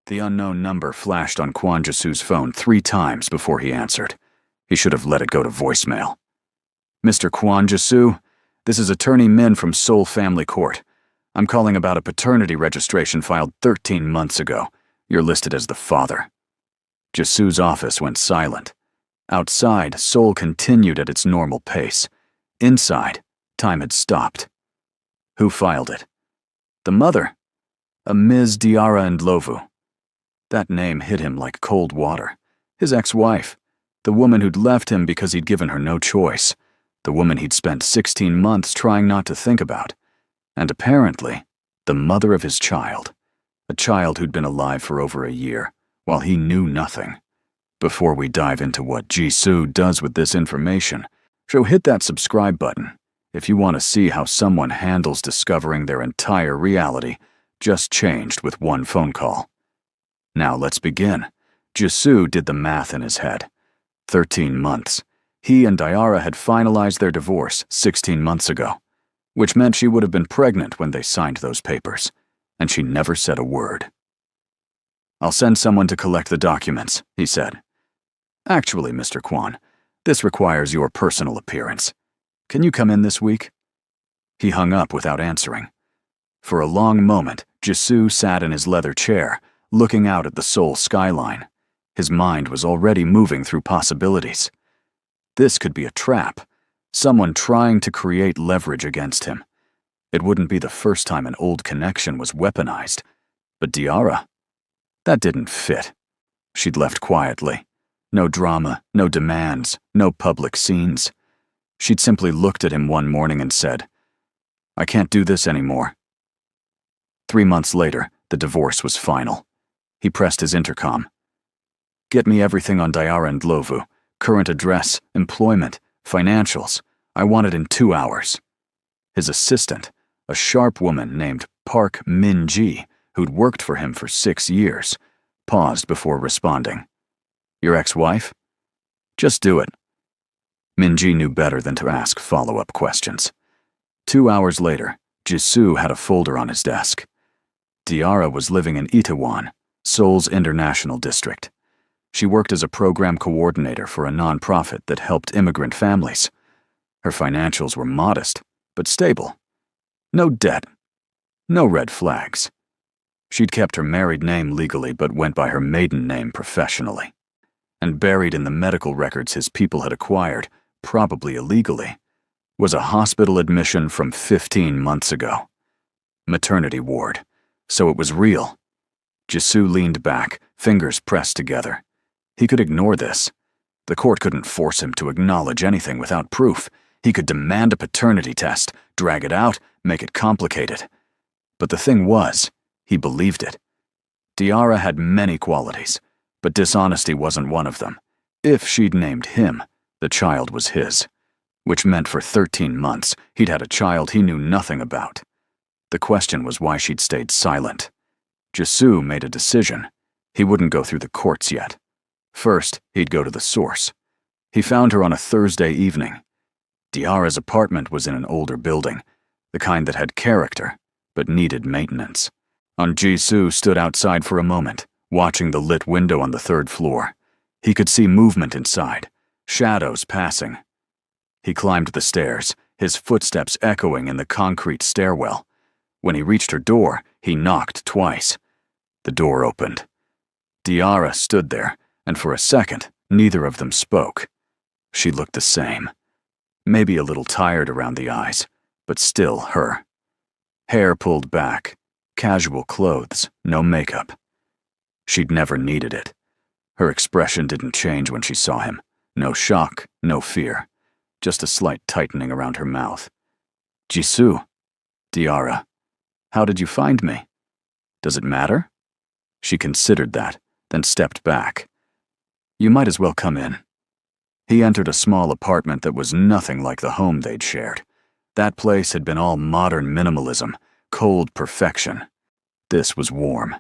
The unknown number flashed on Kwon Jisu's phone 3 times before he answered. He should have let it go to voicemail. Mr. Kwon Jisu, this is Attorney Min from Seoul Family Court. I'm calling about a paternity registration filed 13 months ago. You're listed as the father. Jisu's office went silent. Outside, Seoul continued at its normal pace. Inside, time had stopped. Who filed it? The mother. A Ms. Diarra Ndlovu. That name hit him like cold water. His ex-wife. The woman who'd left him because he'd given her no choice. The woman he'd spent 16 months trying not to think about. And apparently, the mother of his child. A child who'd been alive for over a year, while he knew nothing. Before we dive into what Jisu does with this information, hit that subscribe button if you want to see how someone handles discovering their entire reality just changed with one phone call. Now let's begin. Jisu did the math in his head. 13 months. He and Diarra had finalized their divorce 16 months ago, which meant she would have been pregnant when they signed those papers, and she never said a word. I'll send someone to collect the documents, he said. Actually, Mr. Kwon, this requires your personal appearance. Can you come in this week? He hung up without answering. For a long moment, Jisu sat in his leather chair, looking out at the Seoul skyline. His mind was already moving through possibilities. This could be a trap, someone trying to create leverage against him. It wouldn't be the first time an old connection was weaponized. But Diarra? That didn't fit. She'd left quietly. No drama, no demands, no public scenes. She'd simply looked at him one morning and said, "I can't do this anymore." 3 months later, the divorce was final. He pressed his intercom. "Get me everything on Diarra Ndlovu. Current address, employment, financials. I want it in 2 hours." His assistant, a sharp woman named Park Min-ji, who'd worked for him for 6 years, paused before responding. "Your ex-wife?" "Just do it." Min-ji knew better than to ask follow-up questions. 2 hours later, Jisu had a folder on his desk. Diarra was living in Itaewon, Seoul's international district. She worked as a program coordinator for a nonprofit that helped immigrant families. Her financials were modest, but stable. No debt. No red flags. She'd kept her married name legally but went by her maiden name professionally. And buried in the medical records his people had acquired, probably illegally, was a hospital admission from 15 months ago. Maternity ward. So it was real. Jisu leaned back, fingers pressed together. He could ignore this. The court couldn't force him to acknowledge anything without proof. He could demand a paternity test, drag it out, make it complicated. But the thing was, he believed it. Diarra had many qualities, but dishonesty wasn't one of them. If she'd named him, the child was his, which meant for 13 months he'd had a child he knew nothing about. The question was why she'd stayed silent. Jisu made a decision. He wouldn't go through the courts yet. First, he'd go to the source. He found her on a Thursday evening. Diarra's apartment was in an older building, the kind that had character, but needed maintenance. Jisu stood outside for a moment, watching the lit window on the 3rd floor. He could see movement inside, shadows passing. He climbed the stairs, his footsteps echoing in the concrete stairwell. When he reached her door, he knocked twice. The door opened. Diarra stood there, and for a second, neither of them spoke. She looked the same. Maybe a little tired around the eyes, but still her. Hair pulled back, casual clothes, no makeup. She'd never needed it. Her expression didn't change when she saw him. No shock, no fear. Just a slight tightening around her mouth. "Jisu." "Diarra. How did you find me? Does it matter?" She considered that, then stepped back. "You might as well come in." He entered a small apartment that was nothing like the home they'd shared. That place had been all modern minimalism, cold perfection. This was warm.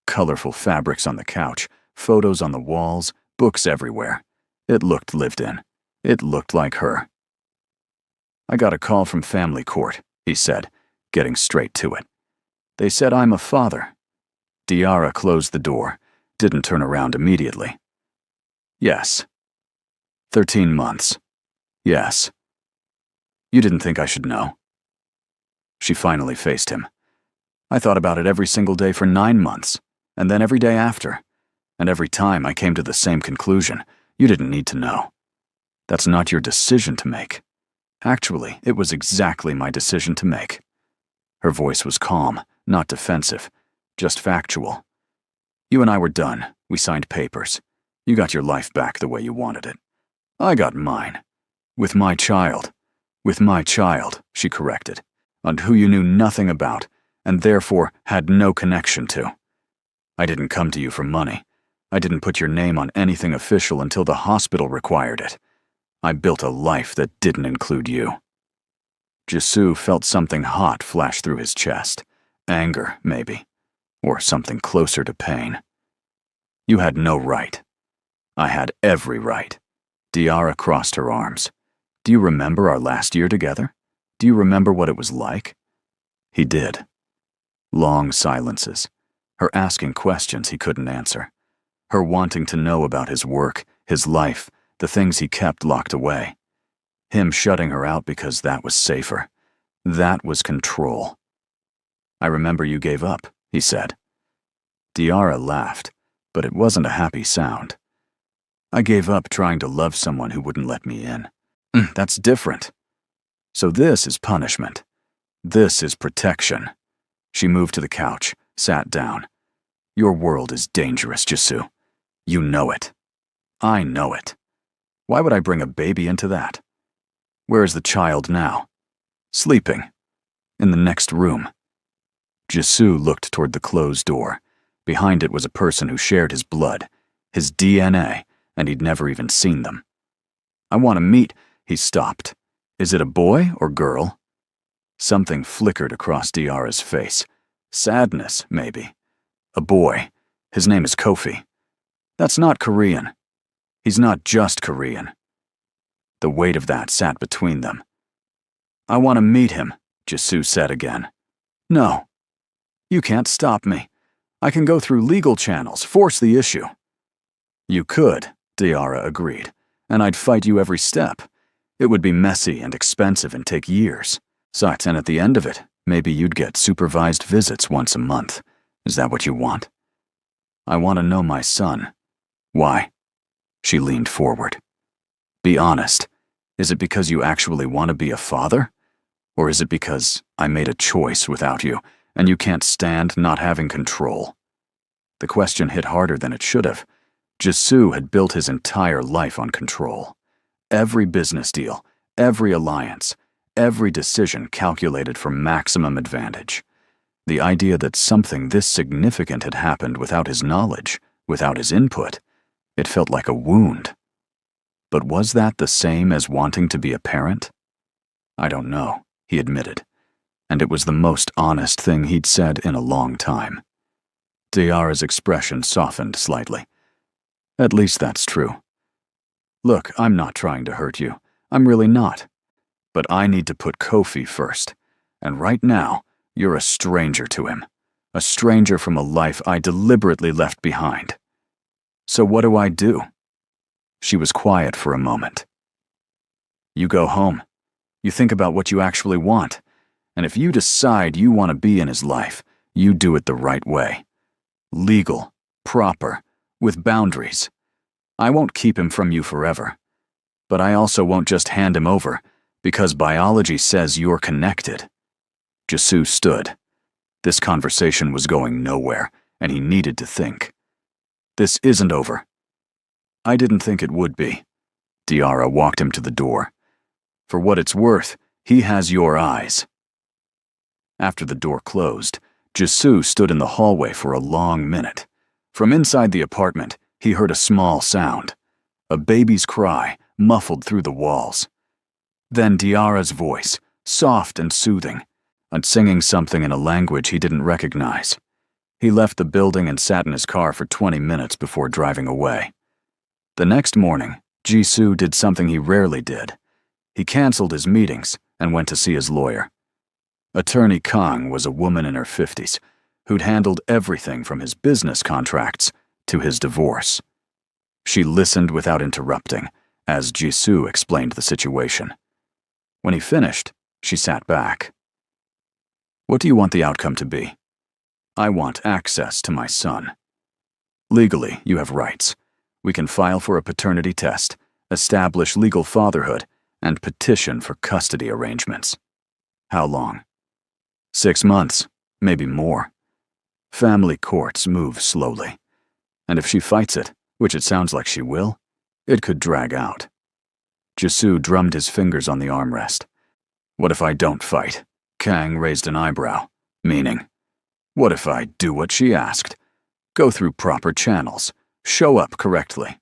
Colorful fabrics on the couch, photos on the walls, books everywhere. It looked lived in. It looked like her. "I got a call from family court," he said, getting straight to it. "They said I'm a father." Diarra closed the door, didn't turn around immediately. Yes. 13 months. Yes. You didn't think I should know? She finally faced him. I thought about it every single day for 9 months, and then every day after. And every time I came to the same conclusion. You didn't need to know. That's not your decision to make. Actually, it was exactly my decision to make. Her voice was calm, not defensive, just factual. You and I were done. We signed papers. You got your life back the way you wanted it. I got mine. With my child. With my child, she corrected, and who you knew nothing about, and therefore had no connection to. I didn't come to you for money. I didn't put your name on anything official until the hospital required it. I built a life that didn't include you. Jisoo felt something hot flash through his chest. Anger, maybe. Or something closer to pain. You had no right. I had every right. Diarra crossed her arms. Do you remember our last year together? Do you remember what it was like? He did. Long silences. Her asking questions he couldn't answer. Her wanting to know about his work, his life, the things he kept locked away. Him shutting her out because that was safer. That was control. I remember you gave up, he said. Diarra laughed, but it wasn't a happy sound. I gave up trying to love someone who wouldn't let me in. That's different. So this is punishment. This is protection. She moved to the couch, sat down. Your world is dangerous, Jisoo. You know it. I know it. Why would I bring a baby into that? Where is the child now? Sleeping. In the next room. Jisoo looked toward the closed door. Behind it was a person who shared his blood, his DNA, and he'd never even seen them. I want to meet. He stopped. Is it a boy or girl? Something flickered across Diarra's face. Sadness, maybe. A boy. His name is Kofi. That's not Korean. He's not just Korean. The weight of that sat between them. I want to meet him, Jisoo said again. No. You can't stop me. I can go through legal channels, force the issue. You could, Diarra agreed, and I'd fight you every step. It would be messy and expensive and take years. And at the end of it, maybe you'd get supervised visits once a month. Is that what you want? I want to know my son. Why? She leaned forward. Be honest. Is it because you actually want to be a father? Or is it because I made a choice without you, and you can't stand not having control? The question hit harder than it should have. Jisoo had built his entire life on control. Every business deal, every alliance, every decision calculated for maximum advantage. The idea that something this significant had happened without his knowledge, without his input, it felt like a wound. But was that the same as wanting to be a parent? I don't know, he admitted, and it was the most honest thing he'd said in a long time. Diarra's expression softened slightly. At least that's true. Look, I'm not trying to hurt you. I'm really not. But I need to put Kofi first, and right now, you're a stranger to him. A stranger from a life I deliberately left behind. So what do I do? She was quiet for a moment. You go home. You think about what you actually want, and if you decide you want to be in his life, you do it the right way. Legal, proper, with boundaries. I won't keep him from you forever. But I also won't just hand him over, because biology says you're connected. Jisoo stood. This conversation was going nowhere, and he needed to think. This isn't over. I didn't think it would be. Diarra walked him to the door. For what it's worth, he has your eyes. After the door closed, Jisoo stood in the hallway for a long minute. From inside the apartment, he heard a small sound. A baby's cry, muffled through the walls. Then Diarra's voice, soft and soothing, and singing something in a language he didn't recognize. He left the building and sat in his car for 20 minutes before driving away. The next morning, Jisoo did something he rarely did. He canceled his meetings and went to see his lawyer. Attorney Kang was a woman in her 50s, who'd handled everything from his business contracts to his divorce. She listened without interrupting as Jisoo explained the situation. When he finished, she sat back. "What do you want the outcome to be?" "I want access to my son. Legally, you have rights. We can file for a paternity test, establish legal fatherhood, and petition for custody arrangements." "How long?" 6 months, maybe more. Family courts move slowly, and if she fights it, which it sounds like she will, it could drag out. Jisoo drummed his fingers on the armrest. "What if I don't fight?" Kang raised an eyebrow, meaning, "What if I do what she asked? Go through proper channels, show up correctly?"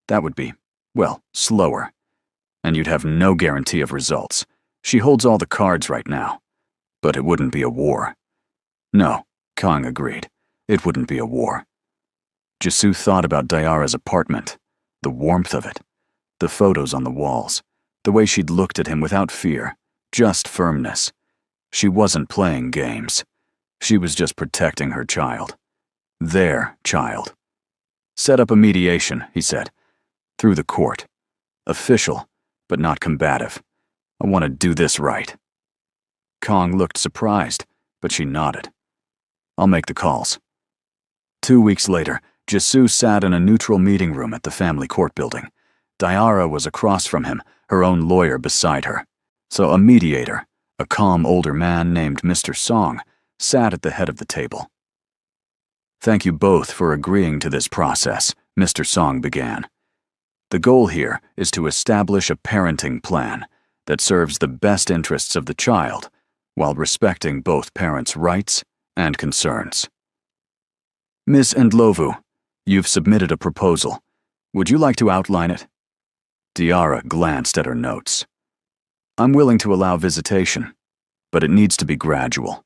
"That would be, well, slower. And you'd have no guarantee of results. She holds all the cards right now. But it wouldn't be a war." "No," Kang agreed. "It wouldn't be a war." Jisoo thought about Diara's apartment, the warmth of it, the photos on the walls, the way she'd looked at him without fear, just firmness. She wasn't playing games. She was just protecting her child. Their child. "Set up a mediation," he said. "Through the court. Official, but not combative. I want to do this right." Kang looked surprised, but she nodded. "I'll make the calls." 2 weeks later, Jisoo sat in a neutral meeting room at the family court building. Diara was across from him, her own lawyer beside her. So a mediator, a calm older man named Mr. Song, sat at the head of the table. "Thank you both for agreeing to this process," Mr. Song began. "The goal here is to establish a parenting plan that serves the best interests of the child while respecting both parents' rights and concerns. Ms. Ndlovu, you've submitted a proposal. Would you like to outline it?" Diara glanced at her notes. "I'm willing to allow visitation, but it needs to be gradual.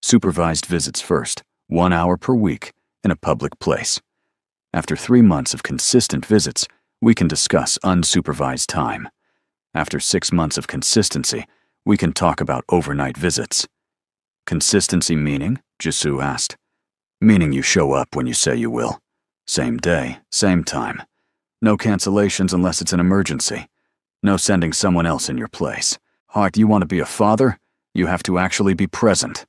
Supervised visits first, 1 hour per week, in a public place. After 3 months of consistent visits, we can discuss unsupervised time. After 6 months of consistency, we can talk about overnight visits." "Consistency meaning?" Jisoo asked. "Meaning you show up when you say you will. Same day, same time. No cancellations unless it's an emergency. No sending someone else in your place. Heart, you want to be a father? You have to actually be present."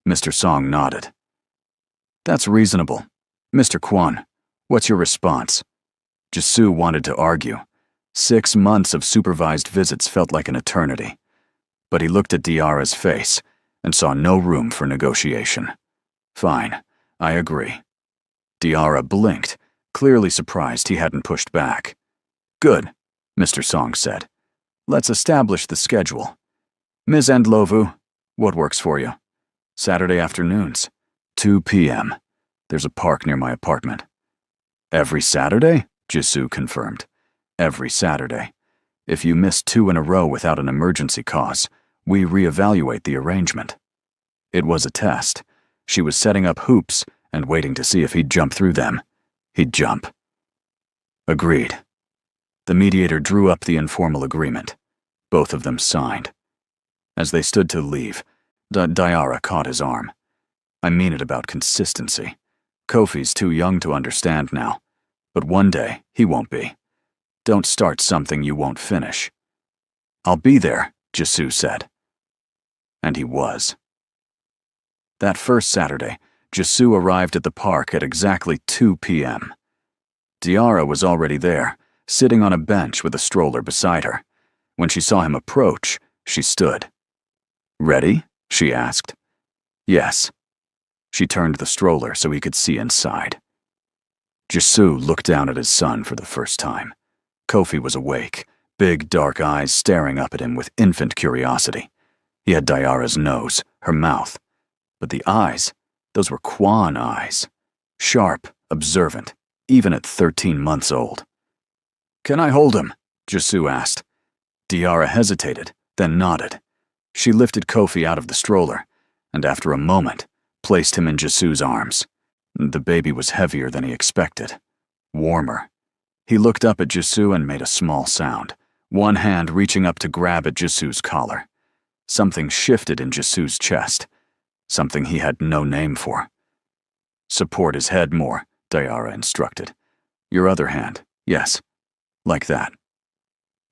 Mr. Song nodded. "That's reasonable. Mr. Kwon, what's your response?" Jisoo wanted to argue. 6 months of supervised visits felt like an eternity. But he looked at Diara's face and saw no room for negotiation. "Fine, I agree." Diara blinked, clearly surprised he hadn't pushed back. "Good," Mr. Song said. "Let's establish the schedule. Ms. Ndlovu, what works for you?" "Saturday afternoons, 2 p.m. There's a park near my apartment." "Every Saturday?" Jisoo confirmed. "Every Saturday. If you miss 2 in a row without an emergency cause, we reevaluate the arrangement." It was a test. She was setting up hoops and waiting to see if he'd jump through them. He'd jump. Agreed. The mediator drew up the informal agreement. Both of them signed. As they stood to leave, Diara caught his arm. "I mean it about consistency. Kofi's too young to understand now, but one day he won't be. Don't start something you won't finish." "I'll be there," Jisoo said. And he was. That first Saturday, Jisoo arrived at the park at exactly 2 p.m. Diara was already there, sitting on a bench with a stroller beside her. When she saw him approach, she stood. "Ready?" she asked. "Yes." She turned the stroller so he could see inside. Jisoo looked down at his son for the first time. Kofi was awake, big dark eyes staring up at him with infant curiosity. He had Diara's nose, her mouth. But the eyes, those were Kwon eyes. Sharp, observant, even at 13 months old. "Can I hold him?" Jisoo asked. Diara hesitated, then nodded. She lifted Kofi out of the stroller, and after a moment, placed him in Jisoo's arms. The baby was heavier than he expected. Warmer. He looked up at Jisoo and made a small sound, one hand reaching up to grab at Jisoo's collar. Something shifted in Jisoo's chest. something he had no name for. Support his head more, Diarra instructed. Your other hand, yes, like that.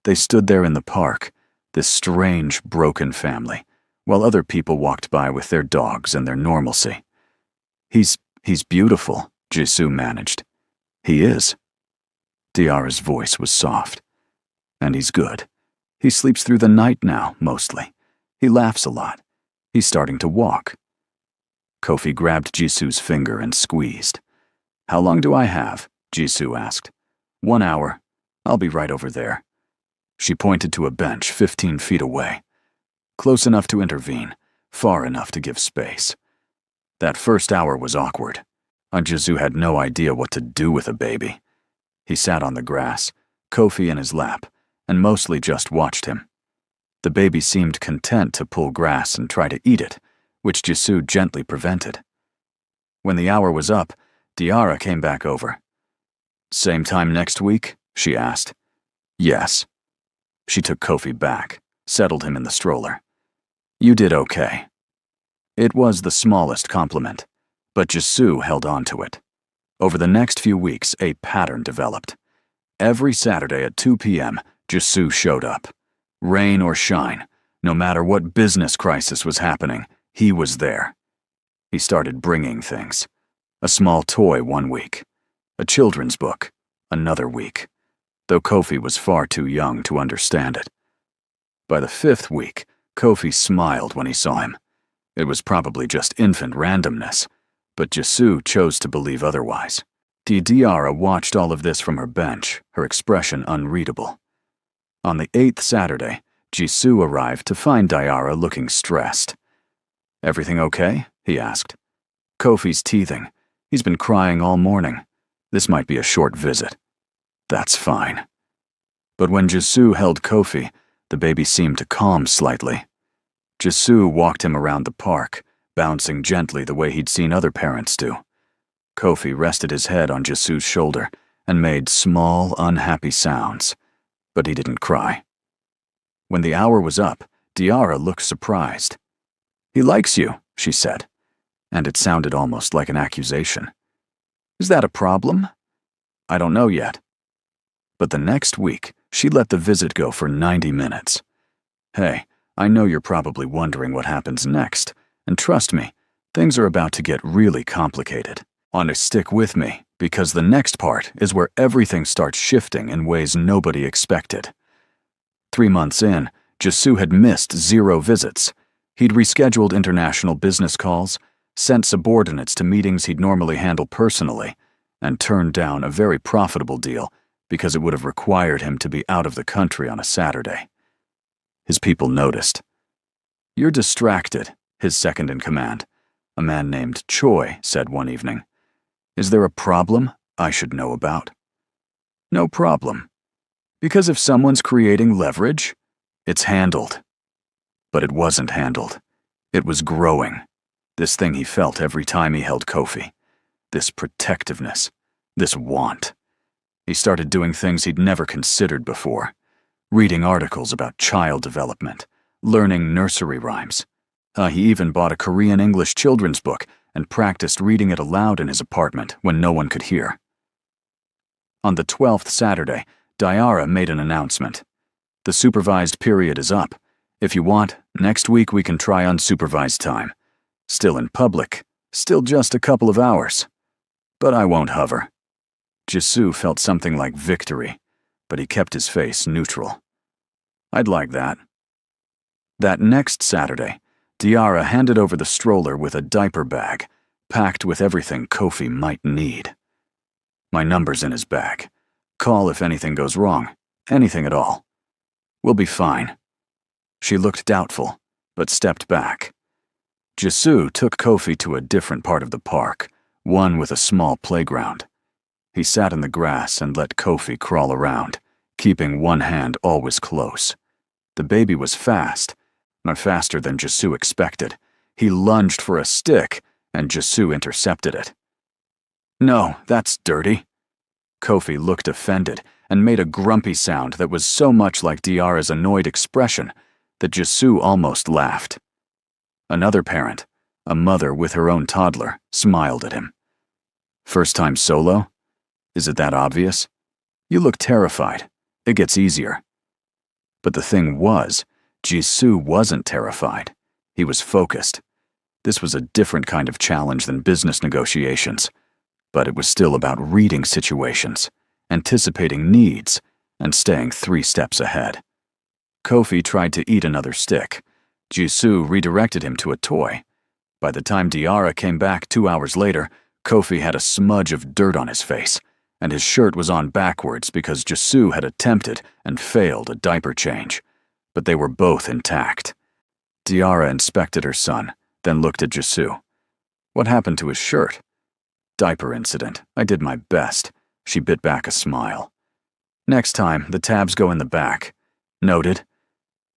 They stood there in the park, this strange, broken family, while other people walked by with their dogs and their normalcy. He's beautiful, Jisoo managed. He is. Diarra's voice was soft. And he's good. He sleeps through the night now, mostly. He laughs a lot. He's starting to walk. Kofi grabbed Jisoo's finger and squeezed. How long do I have? Jisoo asked. 1 hour. I'll be right over there. She pointed to a bench 15 feet away. Close enough to intervene, far enough to give space. That first hour was awkward. Jisoo had no idea what to do with a baby. He sat on the grass, Kofi in his lap, and mostly just watched him. The baby seemed content to pull grass and try to eat it, which Jisoo gently prevented. When the hour was up, Diarra came back over. Same time next week? She asked. Yes. She took Kofi back, settled him in the stroller. You did okay. It was the smallest compliment, but Jisoo held on to it. Over the next few weeks, a pattern developed. Every Saturday at 2 p.m., Jisoo showed up. Rain or shine, no matter what business crisis was happening, he was there. He started bringing things. A small toy 1 week. A children's book another week, though Kofi was far too young to understand it. By the 5th week, Kofi smiled when he saw him. It was probably just infant randomness, but Jisoo chose to believe otherwise. Diarra watched all of this from her bench, her expression unreadable. On the 8th Saturday, Jisoo arrived to find Diarra looking stressed. Everything okay? He asked. Kofi's teething. He's been crying all morning. This might be a short visit. That's fine. But when Jisoo held Kofi, the baby seemed to calm slightly. Jisoo walked him around the park, bouncing gently the way he'd seen other parents do. Kofi rested his head on Jisoo's shoulder and made small, unhappy sounds, but he didn't cry. When the hour was up, Diarra looked surprised. He likes you, she said, and it sounded almost like an accusation. Is that a problem? I don't know yet. But the next week, she let the visit go for 90 minutes. Hey, I know you're probably wondering what happens next, and trust me, things are about to get really complicated. Want to stick with me, because the next part is where everything starts shifting in ways nobody expected. 3 months in, Jisoo had missed 0 visits. He'd rescheduled international business calls, sent subordinates to meetings he'd normally handle personally, and turned down a very profitable deal because it would have required him to be out of the country on a Saturday. His people noticed. You're distracted, his second-in-command, a man named Choi, said one evening. Is there a problem I should know about? No problem. Because if someone's creating leverage, it's handled. But it wasn't handled. It was growing. This thing he felt every time he held Kofi. This protectiveness. This want. He started doing things he'd never considered before. Reading articles about child development. Learning nursery rhymes. He even bought a Korean English children's book and practiced reading it aloud in his apartment when no one could hear. On the 12th Saturday, Diarra made an announcement. The supervised period is up. If you want, next week we can try unsupervised time. Still in public, still just a couple of hours. But I won't hover. Jisoo felt something like victory, but he kept his face neutral. I'd like that. That next Saturday, Diarra handed over the stroller with a diaper bag, packed with everything Kofi might need. My number's in his bag. Call if anything goes wrong, anything at all. We'll be fine. She looked doubtful, but stepped back. Jisoo took Kofi to a different part of the park, one with a small playground. He sat in the grass and let Kofi crawl around, keeping one hand always close. The baby was fast, not faster than Jisoo expected. He lunged for a stick, and Jisoo intercepted it. No, that's dirty. Kofi looked offended and made a grumpy sound that was so much like Diarra's annoyed expression that Jisoo almost laughed. Another parent, A mother with her own toddler smiled at him. First time solo? Is it that obvious? You look terrified. It gets easier. But the thing was, Jisoo wasn't terrified. He was focused. This was a different kind of challenge than business negotiations, but it was still about reading situations, anticipating needs, and staying 3 steps ahead. Kofi tried to eat another stick. Jisoo redirected him to a toy. By the time Diarra came back 2 hours later, Kofi had a smudge of dirt on his face, and his shirt was on backwards because Jisoo had attempted and failed a diaper change. But they were both intact. Diarra inspected her son, then looked at Jisoo. What happened to his shirt? Diaper incident. I did my best. She bit back a smile. Next time, the tabs go in the back. Noted.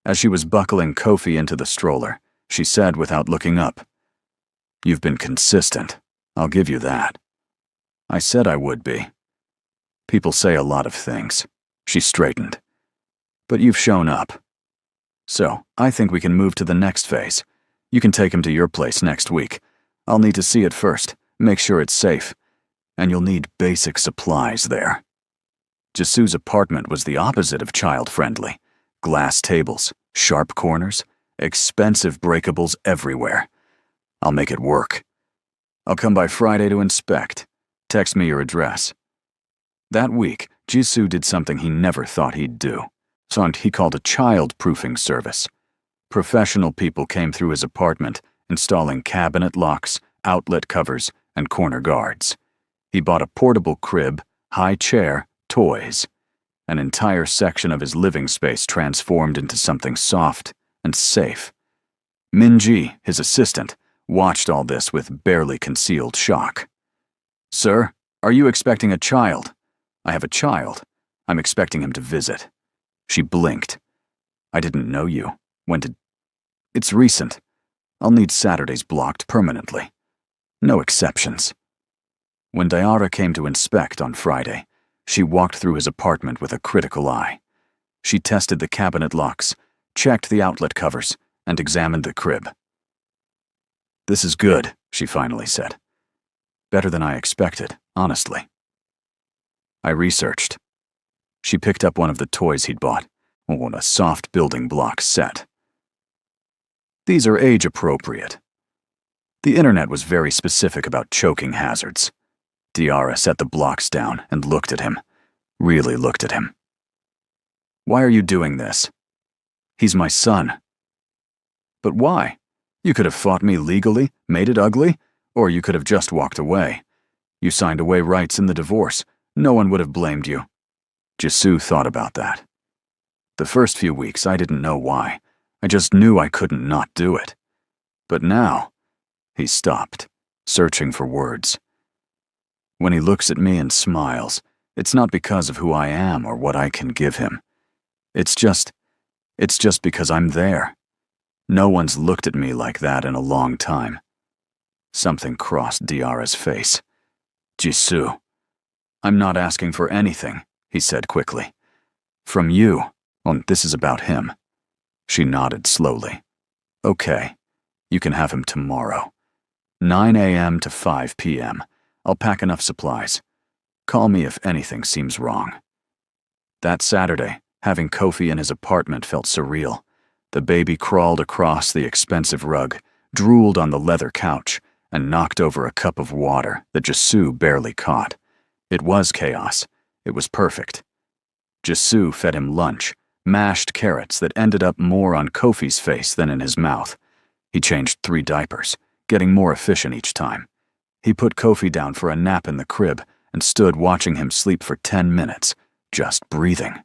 As she was buckling Kofi into the stroller, she said without looking up, "You've been consistent. I'll give you that." I said I would be. People say a lot of things. She straightened. But you've shown up. So, I think we can move to the next phase. You can take him to your place next week. I'll need to see it first, make sure it's safe. And you'll need basic supplies there. Jisoo's apartment was the opposite of child-friendly. Glass tables, sharp corners, expensive breakables everywhere. I'll make it work. I'll come by Friday to inspect. Text me your address. That week, Jisoo did something he never thought he'd do. Something he called a child-proofing service. Professional people came through his apartment, installing cabinet locks, outlet covers, and corner guards. He bought a portable crib, high chair, toys. An entire section of his living space transformed into something soft and safe. Minji, his assistant, watched all this with barely concealed shock. "Sir, are you expecting a child?" "I have a child. I'm expecting him to visit." She blinked. "I didn't know you. When did—" "It's recent. I'll need Saturdays blocked permanently. No exceptions." When Diarra came to inspect on Friday, she walked through his apartment with a critical eye. She tested the cabinet locks, checked the outlet covers, and examined the crib. "This is good," she finally said. "Better than I expected, honestly." I researched. She picked up one of the toys he'd bought, a soft building block set. "These are age-appropriate." The internet was very specific about choking hazards. Diarra set the blocks down and looked at him. Really looked at him. "Why are you doing this?" "He's my son." "But why? You could have fought me legally, made it ugly, or you could have just walked away. You signed away rights in the divorce. No one would have blamed you." Jisoo thought about that. The first few weeks, I didn't know why. I just knew I couldn't not do it. But now, he stopped, searching for words. When he looks at me and smiles, it's not because of who I am or what I can give him. It's just because I'm there. No one's looked at me like that in a long time. Something crossed Diarra's face. "Jisoo, I'm not asking for anything," he said quickly. "From you. Oh, this is about him." She nodded slowly. "Okay, you can have him tomorrow. 9 a.m. to 5 p.m. I'll pack enough supplies. Call me if anything seems wrong." That Saturday, having Kofi in his apartment felt surreal. The baby crawled across the expensive rug, drooled on the leather couch, and knocked over a cup of water that Jisoo barely caught. It was chaos. It was perfect. Jisoo fed him lunch, mashed carrots that ended up more on Kofi's face than in his mouth. He changed 3 diapers, getting more efficient each time. He put Kofi down for a nap in the crib and stood watching him sleep for 10 minutes, just breathing.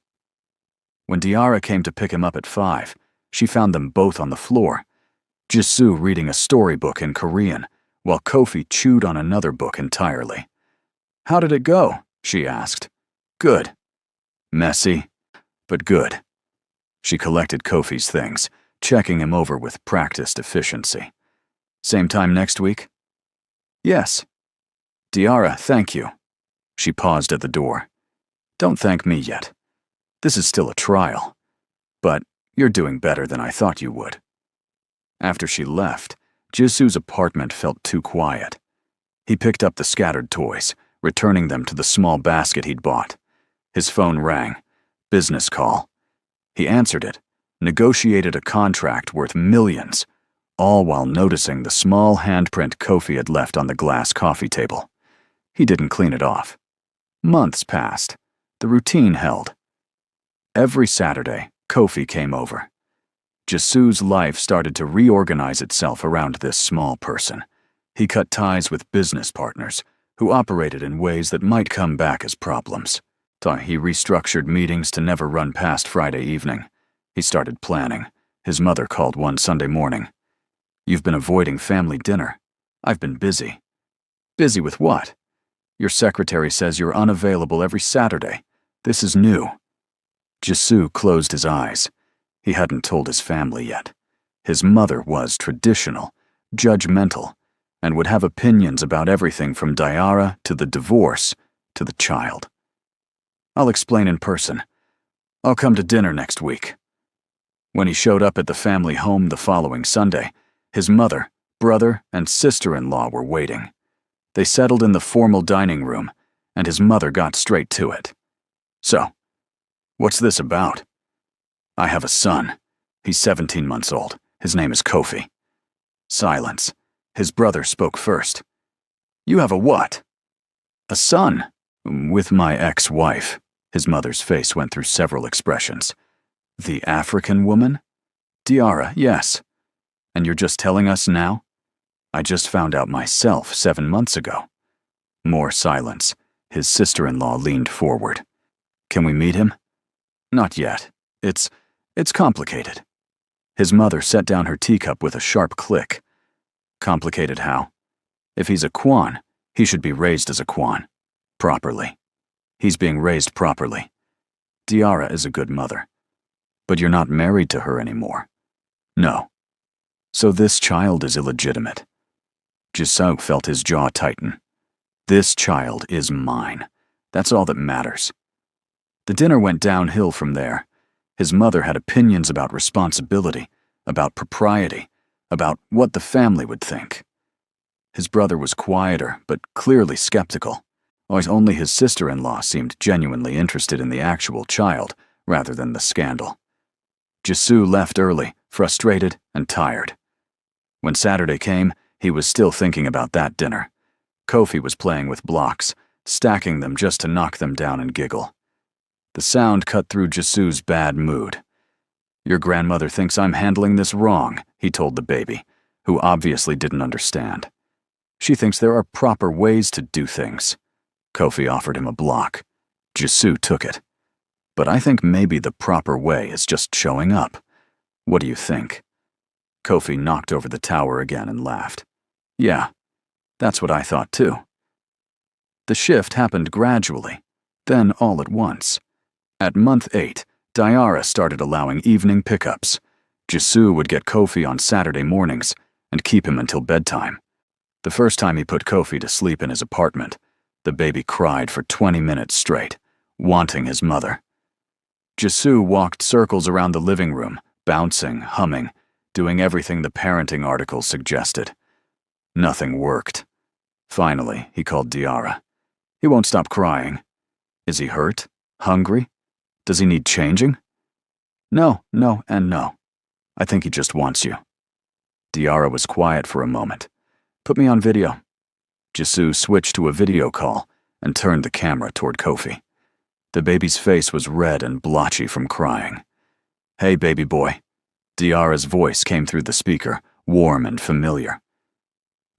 When Diarra came to pick him up at 5, she found them both on the floor. Jisoo reading a storybook in Korean, while Kofi chewed on another book entirely. "How did it go?" she asked. "Good." "Messy, but good." She collected Kofi's things, checking him over with practiced efficiency. "Same time next week?" "Yes." "Diarra, thank you." She paused at the door. "Don't thank me yet. This is still a trial. But you're doing better than I thought you would." After she left, Jisoo's apartment felt too quiet. He picked up the scattered toys, returning them to the small basket he'd bought. His phone rang. Business call. He answered it, negotiated a contract worth millions, all while noticing the small handprint Kofi had left on the glass coffee table. He didn't clean it off. Months passed. The routine held. Every Saturday, Kofi came over. Jisoo's life started to reorganize itself around this small person. He cut ties with business partners who operated in ways that might come back as problems. He restructured meetings to never run past Friday evening. He started planning. His mother called one Sunday morning. "You've been avoiding family dinner." "I've been busy." "Busy with what?" "Your secretary says you're unavailable every Saturday. This is new." Jisoo closed his eyes. He hadn't told his family yet. His mother was traditional, judgmental, and would have opinions about everything from Diara to the divorce to the child. "I'll explain in person. I'll come to dinner next week." When he showed up at the family home the following Sunday, his mother, brother, and sister-in-law were waiting. They settled in the formal dining room, and his mother got straight to it. "So, what's this about?" "I have a son. He's 17 months old. His name is Kofi." Silence. His brother spoke first. "You have a what?" "A son. With my ex-wife." His mother's face went through several expressions. "The African woman?" "Diara, yes." "And you're just telling us now?" "I just found out myself 7 months ago." More silence. His sister-in-law leaned forward. "Can we meet him?" "Not yet. It's complicated." His mother set down her teacup with a sharp click. "Complicated how?" "If he's a Kwan, he should be raised as a Kwan. Properly. He's being raised properly. Diara is a good mother. But you're not married to her anymore." "No." "So this child is illegitimate." Jisoo felt his jaw tighten. "This child is mine. That's all that matters." The dinner went downhill from there. His mother had opinions about responsibility, about propriety, about what the family would think. His brother was quieter, but clearly skeptical. Only his sister-in-law seemed genuinely interested in the actual child, rather than the scandal. Jisoo left early, frustrated and tired. When Saturday came, he was still thinking about that dinner. Kofi was playing with blocks, stacking them just to knock them down and giggle. The sound cut through Jisoo's bad mood. "Your grandmother thinks I'm handling this wrong," he told the baby, who obviously didn't understand. "She thinks there are proper ways to do things." Kofi offered him a block. Jisoo took it. "But I think maybe the proper way is just showing up. What do you think?" Kofi knocked over the tower again and laughed. "Yeah, that's what I thought too." The shift happened gradually, then all at once. At month 8, Diara started allowing evening pickups. Jisoo would get Kofi on Saturday mornings and keep him until bedtime. The first time he put Kofi to sleep in his apartment, the baby cried for 20 minutes straight, wanting his mother. Jisoo walked circles around the living room, bouncing, humming, doing everything the parenting articles suggested. Nothing worked. Finally, he called Diara. He won't stop crying. Is he hurt? Hungry? Does he need changing? No, and no. I think he just wants you. Diara was quiet for a moment. Put me on video. Jisoo switched to a video call and turned the camera toward Kofi. The baby's face was red and blotchy from crying. Hey, baby boy. Diara's voice came through the speaker, warm and familiar.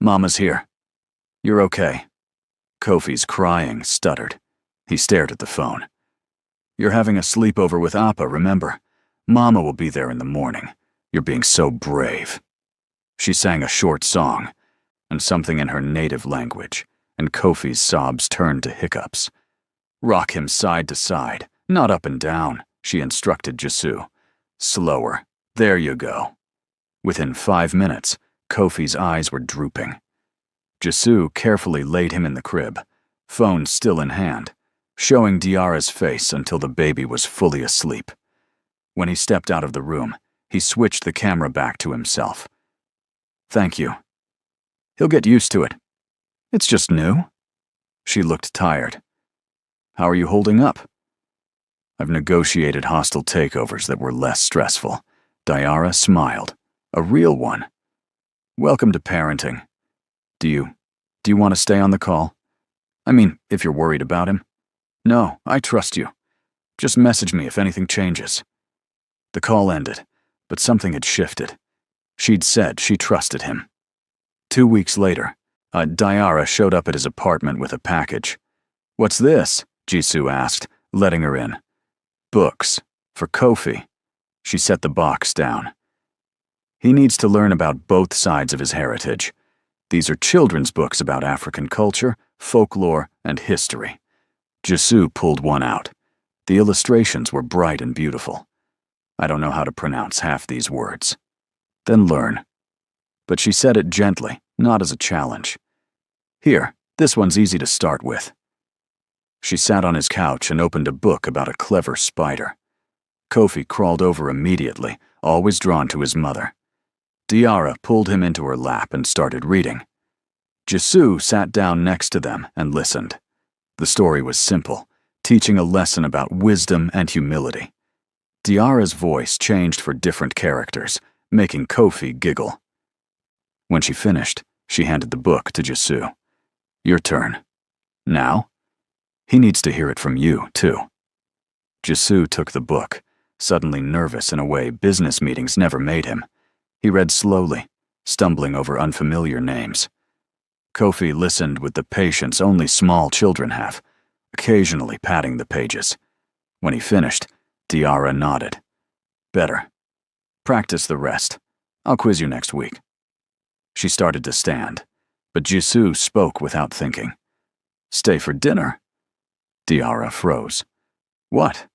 Mama's here. You're okay. Kofi's crying stuttered. He stared at the phone. You're having a sleepover with Appa, remember? Mama will be there in the morning. You're being so brave. She sang a short song, and something in her native language, and Kofi's sobs turned to hiccups. Rock him side to side, not up and down, she instructed Jisoo. Slower. There you go. Within 5 minutes, Kofi's eyes were drooping. Jisoo carefully laid him in the crib, phone still in hand, showing Diara's face until the baby was fully asleep. When he stepped out of the room, he switched the camera back to himself. Thank you, He'll get used to it. It's just new. She looked tired. How are you holding up? I've negotiated hostile takeovers that were less stressful. Diara smiled. A real one. Welcome to parenting. Do you want to stay on the call? I mean, if you're worried about him. No, I trust you. Just message me if anything changes. The call ended, but something had shifted. She'd said she trusted him. 2 weeks later, Diara showed up at his apartment with a package. What's this? Jisoo asked, letting her in. Books. For Kofi. She set the box down. He needs to learn about both sides of his heritage. These are children's books about African culture, folklore, and history. Jisoo pulled one out. The illustrations were bright and beautiful. I don't know how to pronounce half these words. Then learn. But she said it gently, not as a challenge. Here, this one's easy to start with. She sat on his couch and opened a book about a clever spider. Kofi crawled over immediately, always drawn to his mother. Diara pulled him into her lap and started reading. Jisoo sat down next to them and listened. The story was simple, teaching a lesson about wisdom and humility. Diara's voice changed for different characters, making Kofi giggle. When she finished, she handed the book to Jisoo. Your turn. Now? He needs to hear it from you, too. Jisoo took the book, suddenly nervous in a way business meetings never made him. He read slowly, stumbling over unfamiliar names. Kofi listened with the patience only small children have, occasionally patting the pages. When he finished, Diara nodded. Better. Practice the rest. I'll quiz you next week. She started to stand, but Jisoo spoke without thinking. Stay for dinner? Diara froze. What?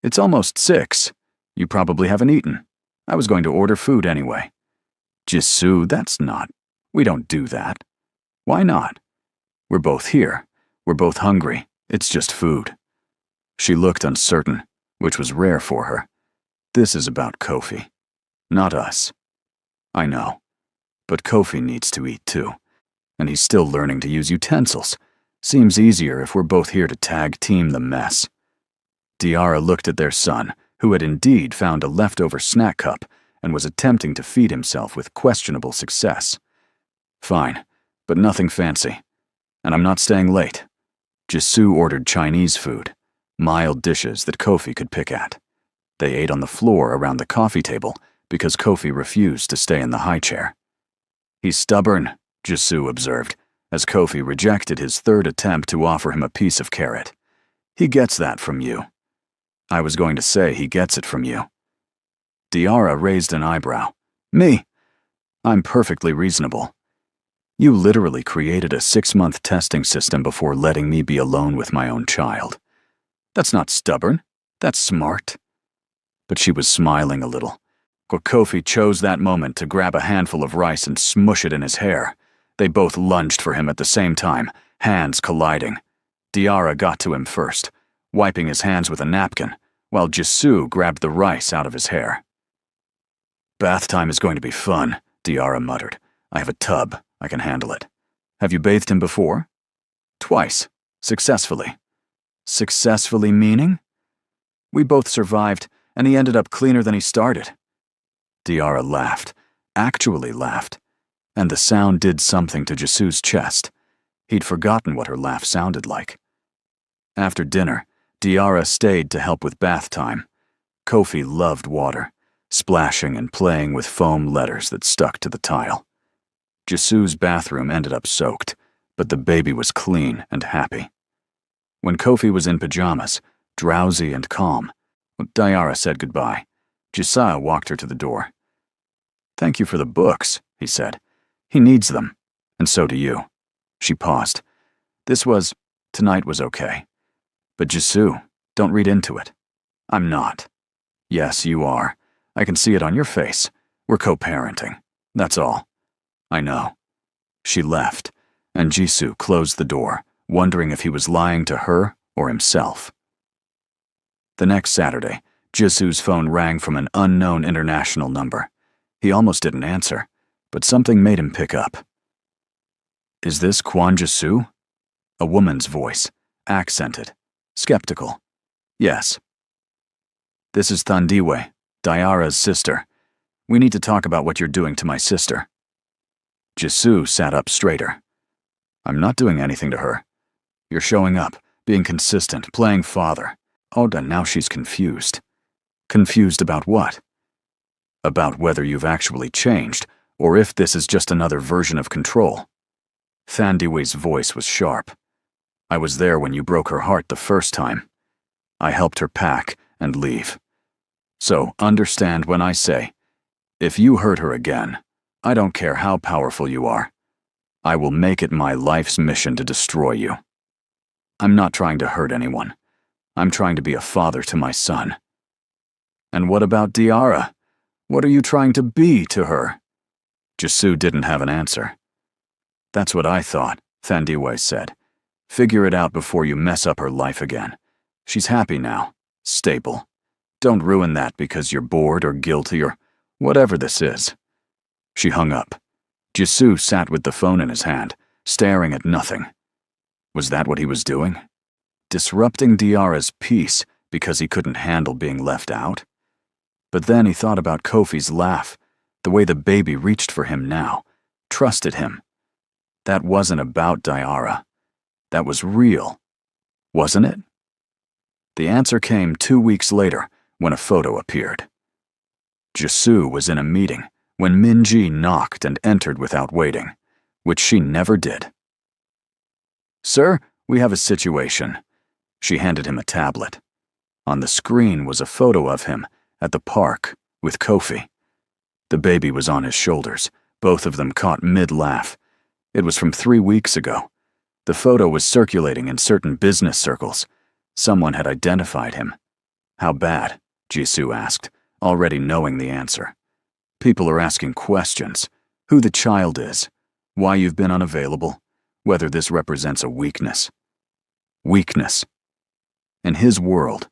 It's almost 6. You probably haven't eaten. I was going to order food anyway. Jisoo, that's not. We don't do that. Why not? We're both here. We're both hungry. It's just food. She looked uncertain, which was rare for her. This is about Kofi, not us. I know. But Kofi needs to eat too. And he's still learning to use utensils. Seems easier if we're both here to tag team the mess. Diara looked at their son, who had indeed found a leftover snack cup and was attempting to feed himself with questionable success. Fine, but nothing fancy. And I'm not staying late. Jisoo ordered Chinese food, mild dishes that Kofi could pick at. They ate on the floor around the coffee table because Kofi refused to stay in the high chair. He's stubborn, Jisoo observed, as Kofi rejected his third attempt to offer him a piece of carrot. He gets that from you. I was going to say he gets it from you. Diara raised an eyebrow. Me? I'm perfectly reasonable. You literally created a 6-month testing system before letting me be alone with my own child. That's not stubborn. That's smart. But she was smiling a little. Kofi chose that moment to grab a handful of rice and smush it in his hair. They both lunged for him at the same time, hands colliding. Diara got to him first, wiping his hands with a napkin, while Jisoo grabbed the rice out of his hair. Bath time is going to be fun, Diara muttered. I have a tub. I can handle it. Have you bathed him before? Twice. Successfully. Successfully meaning? We both survived, and he ended up cleaner than he started. Diara laughed, actually laughed, and the sound did something to Jisoo's chest. He'd forgotten what her laugh sounded like. After dinner, Diara stayed to help with bath time. Kofi loved water, splashing and playing with foam letters that stuck to the tile. Jisoo's bathroom ended up soaked, but the baby was clean and happy. When Kofi was in pajamas, drowsy and calm, Diara said goodbye. Jisoo walked her to the door. Thank you for the books, he said. He needs them, and so do you. She paused. Tonight was okay. But Jisoo, don't read into it. I'm not. Yes, you are. I can see it on your face. We're co-parenting. That's all. I know. She left, and Jisoo closed the door, wondering if he was lying to her or himself. The next Saturday, Jisoo's phone rang from an unknown international number. He almost didn't answer, but something made him pick up. Is this Kwanjaa? A woman's voice, accented, skeptical. Yes. This is Thandiwe, Diarra's sister. We need to talk about what you're doing to my sister. Jisoo sat up straighter. I'm not doing anything to her. You're showing up, being consistent, playing father. Oh, and now she's confused. Confused about what? About whether you've actually changed, or if this is just another version of control. Thandiwe's voice was sharp. I was there when you broke her heart the first time. I helped her pack and leave. So understand when I say, if you hurt her again, I don't care how powerful you are. I will make it my life's mission to destroy you. I'm not trying to hurt anyone. I'm trying to be a father to my son. And what about Diarra? What are you trying to be to her? Jisoo didn't have an answer. That's what I thought, Thandiwe said. Figure it out before you mess up her life again. She's happy now, stable. Don't ruin that because you're bored or guilty or whatever this is. She hung up. Jisoo sat with the phone in his hand, staring at nothing. Was that what he was doing? Disrupting Diarra's peace because he couldn't handle being left out? But then he thought about Kofi's laugh, the way the baby reached for him now, trusted him. That wasn't about Diarra. That was real, wasn't it? The answer came 2 weeks later when a photo appeared. Jisoo was in a meeting when Minji knocked and entered without waiting, which she never did. Sir, we have a situation. She handed him a tablet. On the screen was a photo of him at the park with Kofi. The baby was on his shoulders, both of them caught mid-laugh. It was from 3 weeks ago. The photo was circulating in certain business circles. Someone had identified him. How bad? Jisoo asked, already knowing the answer. People are asking questions. Who the child is, why you've been unavailable, whether this represents a weakness. Weakness. In his world,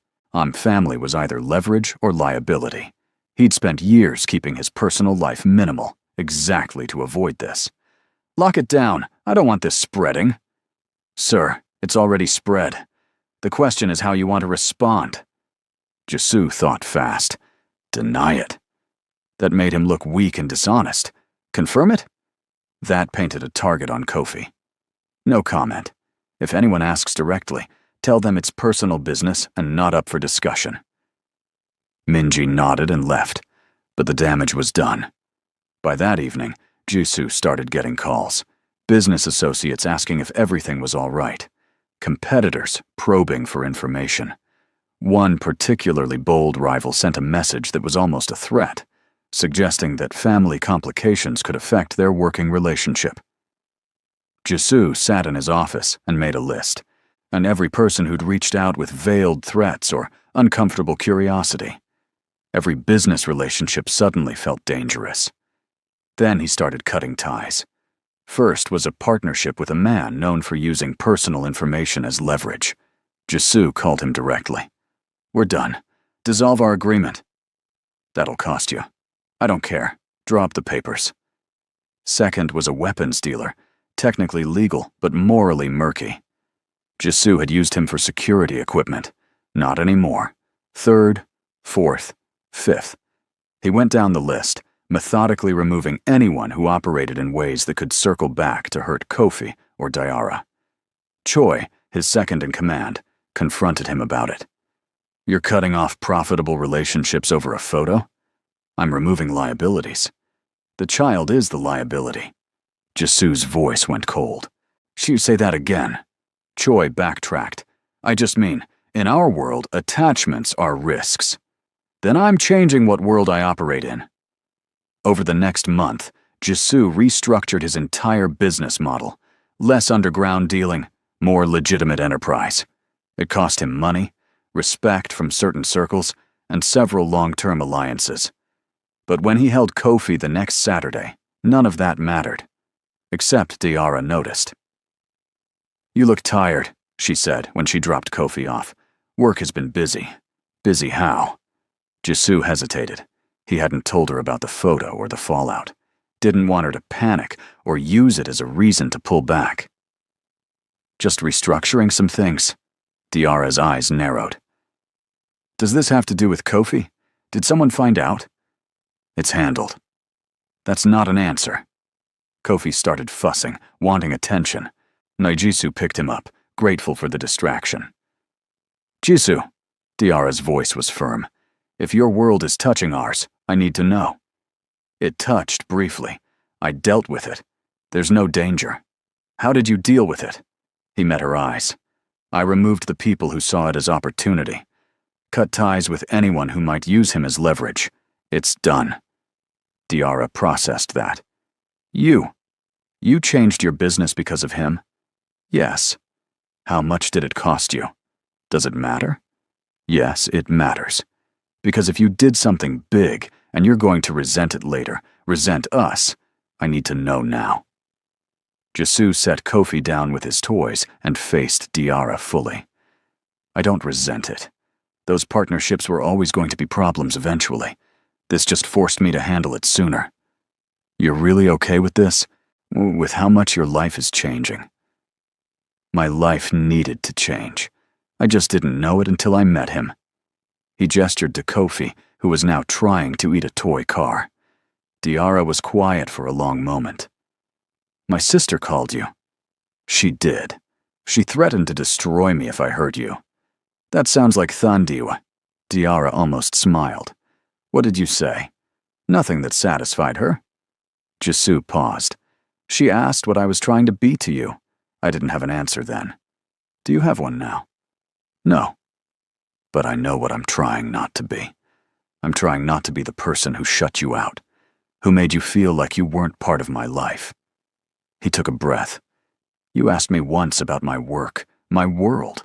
family was either leverage or liability. He'd spent years keeping his personal life minimal, exactly to avoid this. Lock it down. I don't want this spreading. Sir, it's already spread. The question is how you want to respond. Jisoo thought fast. Deny it. That made him look weak and dishonest. Confirm it? That painted a target on Kofi. No comment. If anyone asks directly, tell them it's personal business and not up for discussion. Minji nodded and left, but the damage was done. By that evening, Jisoo started getting calls. Business associates asking if everything was all right. Competitors probing for information. One particularly bold rival sent a message that was almost a threat, suggesting that family complications could affect their working relationship. Jisoo sat in his office and made a list, and every person who'd reached out with veiled threats or uncomfortable curiosity. Every business relationship suddenly felt dangerous. Then he started cutting ties. First was a partnership with a man known for using personal information as leverage. Jisoo called him directly. We're done. Dissolve our agreement. That'll cost you. I don't care. Drop the papers. Second was a weapons dealer, technically legal but morally murky. Jisoo had used him for security equipment. Not anymore. Third, fourth, fifth. He went down the list, methodically removing anyone who operated in ways that could circle back to hurt Kofi or Diarra. Choi, his second in command, confronted him about it. You're cutting off profitable relationships over a photo? I'm removing liabilities. The child is the liability. Jisoo's voice went cold. You say that again. Choi backtracked. I just mean, in our world, attachments are risks. Then I'm changing what world I operate in. Over the next month, Jisoo restructured his entire business model. Less underground dealing, more legitimate enterprise. It cost him money, respect from certain circles, and several long-term alliances. But when he held Kofi the next Saturday, none of that mattered. Except Diarra noticed. You look tired, she said when she dropped Kofi off. Work has been busy. Busy how? Jisoo hesitated. He hadn't told her about the photo or the fallout. didn't want her to panic or use it as a reason to pull back. Just restructuring some things. Diarra's eyes narrowed. Does this have to do with Kofi? Did someone find out? It's handled. That's not an answer. Kofi started fussing, wanting attention. Naijisu picked him up, grateful for the distraction. Jisoo, Diarra's voice was firm. If your world is touching ours, I need to know. It touched briefly. I dealt with it. There's no danger. How did you deal with it? He met her eyes. I removed the people who saw it as opportunity. Cut ties with anyone who might use him as leverage. It's done. Diarra processed that. You changed your business because of him? Yes. How much did it cost you? Does it matter? Yes, it matters. Because if you did something big, and you're going to resent it later, resent us, I need to know now. Jisoo set Kofi down with his toys and faced Diarra fully. I don't resent it. Those partnerships were always going to be problems eventually. This just forced me to handle it sooner. You're really okay with this? With how much your life is changing? My life needed to change. I just didn't know it until I met him. He gestured to Kofi, who was now trying to eat a toy car. Diarra was quiet for a long moment. My sister called you. She did. She threatened to destroy me if I hurt you. That sounds like Thandiwa. Diarra almost smiled. What did you say? Nothing that satisfied her. Jisoo paused. She asked what I was trying to be to you. I didn't have an answer then. Do you have one now? No. But I know what I'm trying not to be. I'm trying not to be the person who shut you out, who made you feel like you weren't part of my life. He took a breath. You asked me once about my work, my world.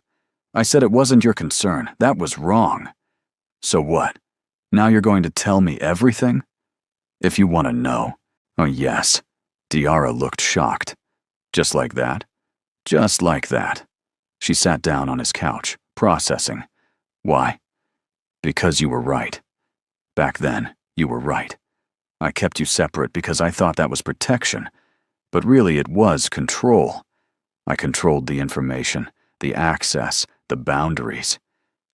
I said it wasn't your concern. That was wrong. So what? Now you're going to tell me everything? If you want to know. Oh, yes. Diarra looked shocked. Just like that? Just like that. She sat down on his couch, processing. Why? Because you were right. Back then, you were right. I kept you separate because I thought that was protection. But really it was control. I controlled the information, the access, the boundaries.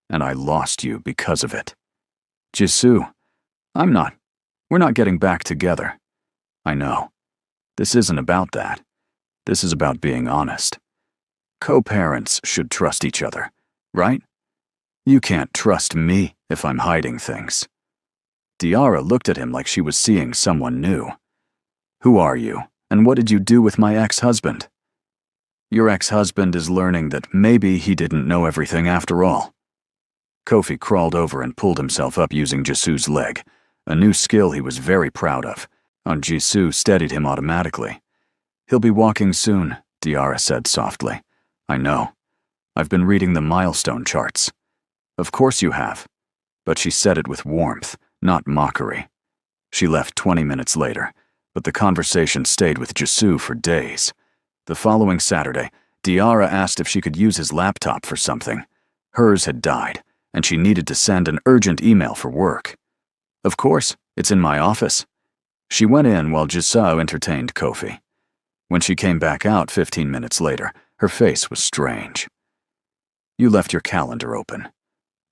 And I lost you because of it. Jisoo, we're not getting back together. I know. This isn't about that. This is about being honest. Co-parents should trust each other, right? You can't trust me if I'm hiding things. Diarra looked at him like she was seeing someone new. Who are you, and what did you do with my ex-husband? Your ex-husband is learning that maybe he didn't know everything after all. Kofi crawled over and pulled himself up using Jisoo's leg, a new skill he was very proud of. Jisoo steadied him automatically. He'll be walking soon, Diarra said softly. I know. I've been reading the milestone charts. Of course you have. But she said it with warmth, not mockery. She left 20 minutes later, but the conversation stayed with Jisoo for days. The following Saturday, Diarra asked if she could use his laptop for something. Hers had died, and she needed to send an urgent email for work. Of course, it's in my office. She went in while Jisoo entertained Kofi. When she came back out 15 minutes later, her face was strange. You left your calendar open.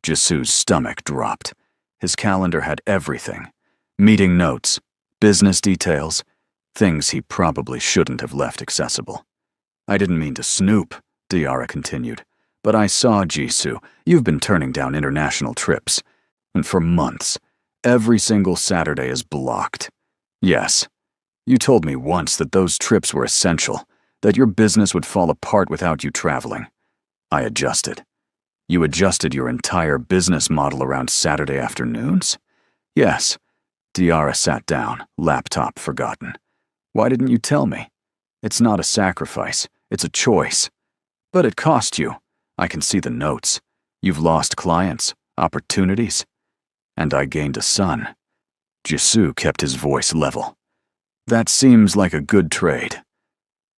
Jisoo's stomach dropped. His calendar had everything. Meeting notes, business details, things he probably shouldn't have left accessible. I didn't mean to snoop, Diarra continued, but I saw Jisoo. You've been turning down international trips. And for months, every single Saturday is blocked. Yes, you told me once that those trips were essential, that your business would fall apart without you traveling. I adjusted. You adjusted your entire business model around Saturday afternoons? Yes. Diarra sat down, laptop forgotten. Why didn't you tell me? It's not a sacrifice, it's a choice. But it cost you. I can see the notes. You've lost clients, opportunities. And I gained a son. Jisoo kept his voice level. That seems like a good trade.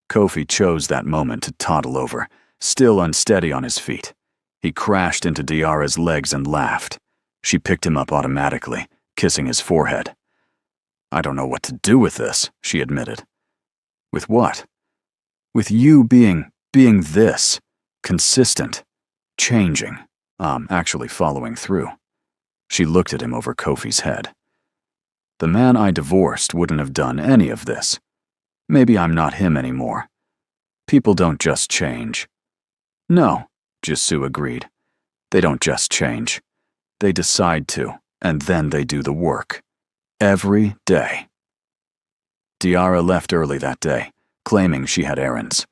Kofi chose that moment to toddle over, still unsteady on his feet. He crashed into Diarra's legs and laughed. She picked him up automatically, kissing his forehead. I don't know what to do with this, she admitted. With what? With you being this. Consistent. Changing. Actually following through. She looked at him over Kofi's head. The man I divorced wouldn't have done any of this. Maybe I'm not him anymore. People don't just change. No, Jisoo agreed. They don't just change. They decide to, and then they do the work. Every day. Diarra left early that day, claiming she had errands.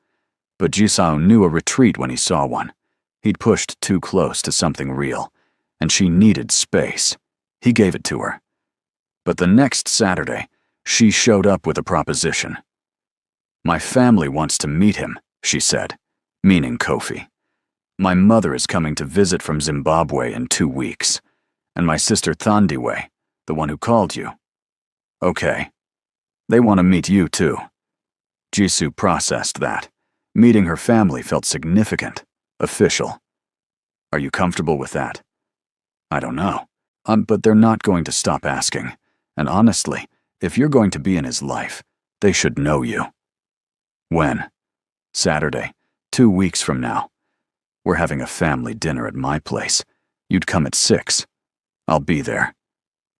But Jisoo knew a retreat when he saw one. He'd pushed too close to something real, and she needed space. He gave it to her. But the next Saturday, she showed up with a proposition. My family wants to meet him, she said, meaning Kofi. My mother is coming to visit from Zimbabwe in 2 weeks, and my sister Thandiwe, the one who called you. Okay. They want to meet you too. Jisoo processed that. Meeting her family felt significant, official. Are you comfortable with that? I don't know. But they're not going to stop asking. And honestly, if you're going to be in his life, they should know you. When? Saturday, 2 weeks from now. We're having a family dinner at my place. You'd come at 6. I'll be there.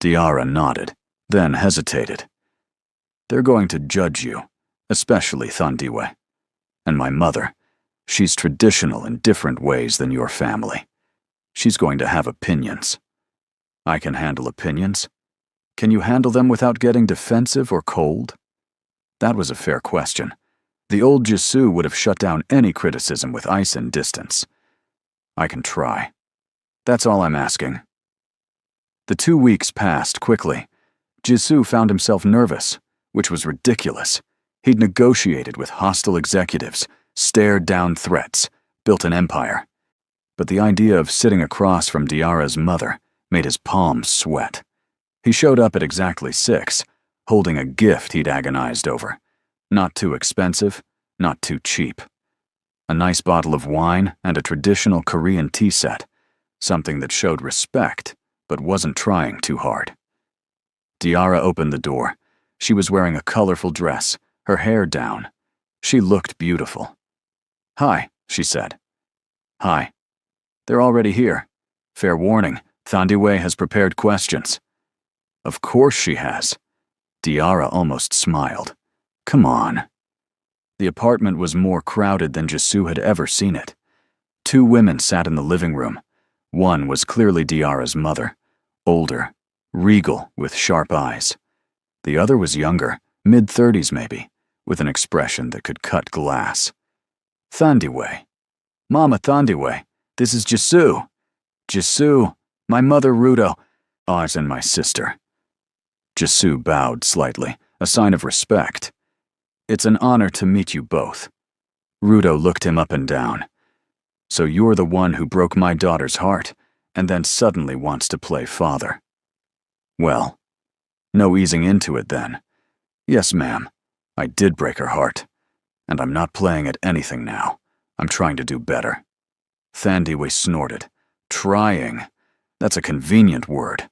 Diarra nodded, then hesitated. They're going to judge you, especially Thandiwe. And my mother, she's traditional in different ways than your family. She's going to have opinions. I can handle opinions. Can you handle them without getting defensive or cold? That was a fair question. The old Jisoo would have shut down any criticism with ice and distance. I can try. That's all I'm asking. The 2 weeks passed quickly. Jisoo found himself nervous, which was ridiculous. He'd negotiated with hostile executives, stared down threats, built an empire. But the idea of sitting across from Diarra's mother made his palms sweat. He showed up at exactly 6, holding a gift he'd agonized over. Not too expensive, not too cheap. A nice bottle of wine and a traditional Korean tea set, something that showed respect, but wasn't trying too hard. Diarra opened the door. She was wearing a colorful dress, her hair down. She looked beautiful. Hi, she said. Hi. They're already here. Fair warning, Thandiwe has prepared questions. Of course she has. Diarra almost smiled. Come on. The apartment was more crowded than Jisoo had ever seen it. 2 women sat in the living room. One was clearly Diarra's mother, older, regal with sharp eyes. The other was younger, mid-30s maybe, with an expression that could cut glass. Thandiwe. Mama Thandiwe, this is Jisoo. Jisoo, my mother Rudo, ours and my sister. Jisoo bowed slightly, a sign of respect. It's an honor to meet you both. Rudo looked him up and down. So you're the one who broke my daughter's heart, and then suddenly wants to play father. Well, no easing into it then. Yes, ma'am, I did break her heart, and I'm not playing at anything now. I'm trying to do better. Thandiwe snorted. Trying. That's a convenient word.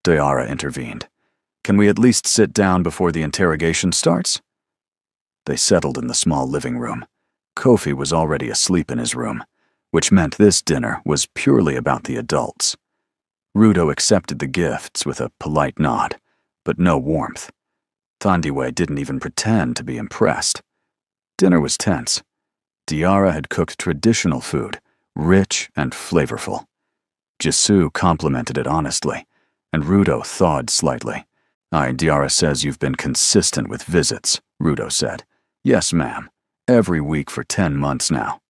Diarra intervened. Can we at least sit down before the interrogation starts? They settled in the small living room. Kofi was already asleep in his room, which meant this dinner was purely about the adults. Rudo accepted the gifts with a polite nod, but no warmth. Thandiwe didn't even pretend to be impressed. Dinner was tense. Diarra had cooked traditional food, rich and flavorful. Jisoo complimented it honestly, and Rudo thawed slightly. Diarra says you've been consistent with visits, Rudo said. Yes, ma'am. Every week for 10 months now.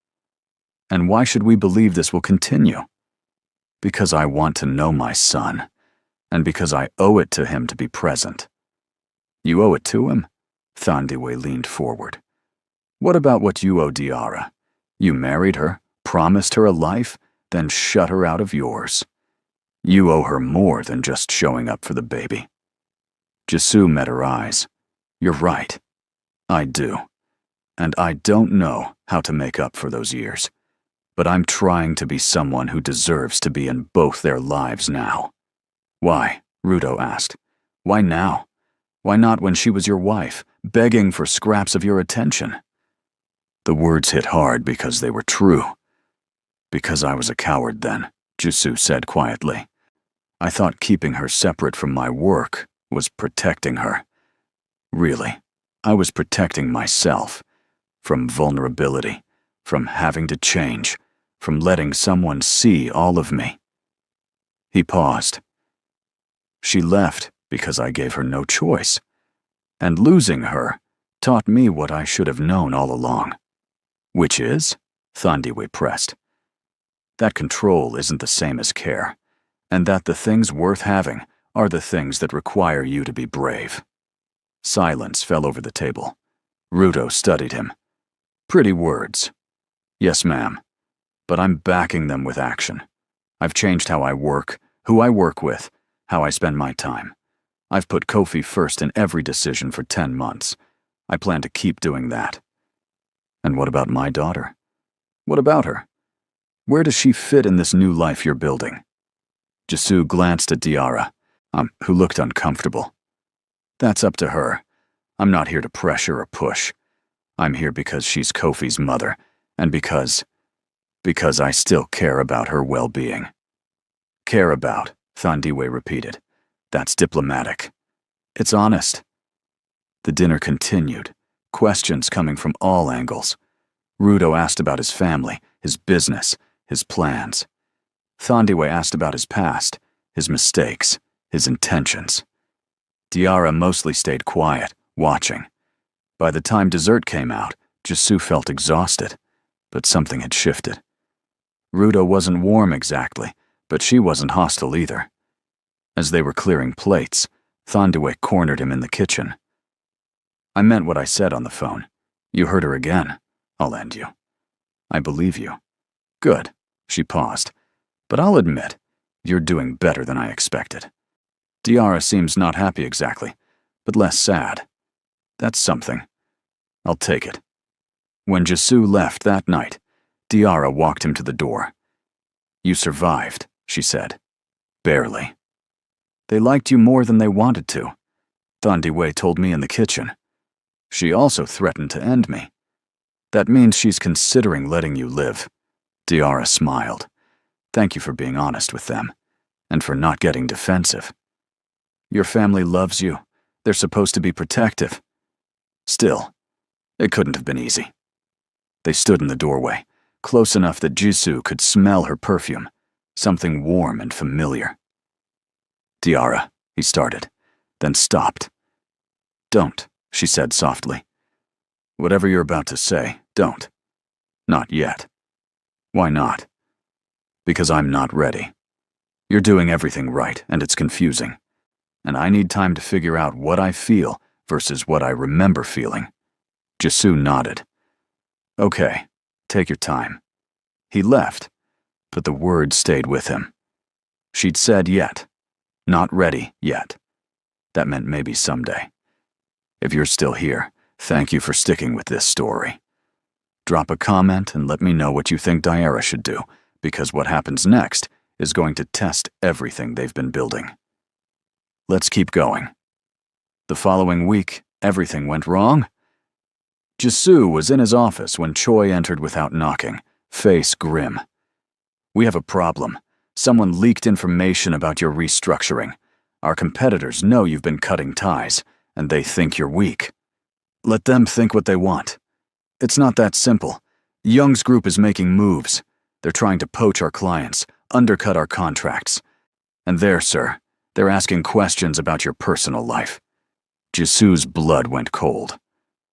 And why should we believe this will continue? Because I want to know my son, and because I owe it to him to be present. You owe it to him? Thandiwe leaned forward. What about what you owe Diarra? You married her, promised her a life, then shut her out of yours. You owe her more than just showing up for the baby. Jisoo met her eyes. You're right. I do. And I don't know how to make up for those years. But I'm trying to be someone who deserves to be in both their lives now. Why? Rudo asked. Why now? Why not when she was your wife, begging for scraps of your attention? The words hit hard because they were true. Because I was a coward then, Jisoo said quietly. I thought keeping her separate from my work was protecting her. Really, I was protecting myself. From vulnerability, from having to change, from letting someone see all of me. He paused. She left because I gave her no choice. And losing her taught me what I should have known all along. Which is? Thandiwe pressed. That control isn't the same as care, and that the things worth having are the things that require you to be brave. Silence fell over the table. Ruto studied him. Pretty words. Yes, ma'am. But I'm backing them with action. I've changed how I work, who I work with, how I spend my time. I've put Kofi first in every decision for 10 months. I plan to keep doing that. And what about my daughter? What about her? Where does she fit in this new life you're building? Jisoo glanced at Diarra, who looked uncomfortable. That's up to her. I'm not here to pressure or push. I'm here because she's Kofi's mother, and because I still care about her well-being. Care about, Thandiwe repeated. That's diplomatic. It's honest. The dinner continued, questions coming from all angles. Ruto asked about his family, his business, his plans. Thandiwe asked about his past, his mistakes, his intentions. Diarra mostly stayed quiet, watching. By the time dessert came out, Jisoo felt exhausted, but something had shifted. Ruto wasn't warm exactly, but she wasn't hostile either. As they were clearing plates, Thandiwe cornered him in the kitchen. I meant what I said on the phone. You heard her again. I'll end you. I believe you. Good. She paused. But I'll admit, you're doing better than I expected. Diarra seems not happy exactly, but less sad. That's something. I'll take it. When Jisoo left that night, Diarra walked him to the door. You survived, she said. Barely. They liked you more than they wanted to. Thandiwe told me in the kitchen. She also threatened to end me. That means she's considering letting you live. Diarra smiled. Thank you for being honest with them, and for not getting defensive. Your family loves you. They're supposed to be protective. Still, it couldn't have been easy. They stood in the doorway, close enough that Jisoo could smell her perfume, something warm and familiar. Diarra, he started, then stopped. Don't, she said softly. Whatever you're about to say, don't. Not yet. Why not? Because I'm not ready. You're doing everything right, and it's confusing. And I need time to figure out what I feel versus what I remember feeling. Jisoo nodded. Okay, take your time. He left, but the words stayed with him. She'd said yet. Not ready yet. That meant maybe someday. If you're still here, thank you for sticking with this story. Drop a comment and let me know what you think Diarra should do, because what happens next is going to test everything they've been building. Let's keep going. The following week, everything went wrong. Jisoo was in his office when Choi entered without knocking, face grim. We have a problem. Someone leaked information about your restructuring. Our competitors know you've been cutting ties, and they think you're weak. Let them think what they want. It's not that simple. Young's group is making moves. They're trying to poach our clients, undercut our contracts. And there, sir, they're asking questions about your personal life. Jisoo's blood went cold.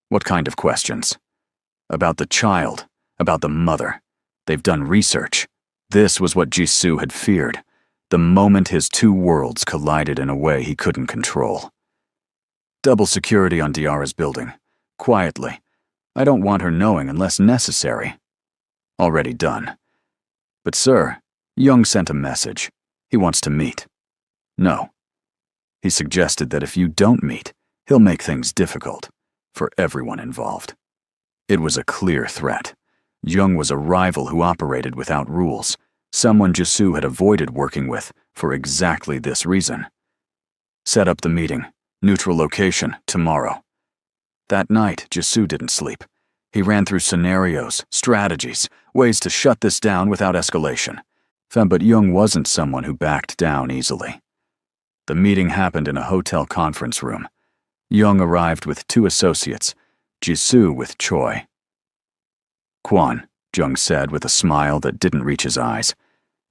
What kind of questions? About the child, about the mother. They've done research. This was what Jisoo had feared, the moment his two worlds collided in a way he couldn't control. Double security on Diarra's building. Quietly. I don't want her knowing unless necessary. Already done. But sir, Young sent a message. He wants to meet. No. He suggested that if you don't meet, he'll make things difficult for everyone involved. It was a clear threat. Young was a rival who operated without rules, someone Jisoo had avoided working with for exactly this reason. Set up the meeting. Neutral location, tomorrow. That night, Jisoo didn't sleep. He ran through scenarios, strategies, ways to shut this down without escalation. But Young wasn't someone who backed down easily. The meeting happened in a hotel conference room. Young arrived with 2 associates, Jisoo with Choi. "Kwon," Jung said with a smile that didn't reach his eyes,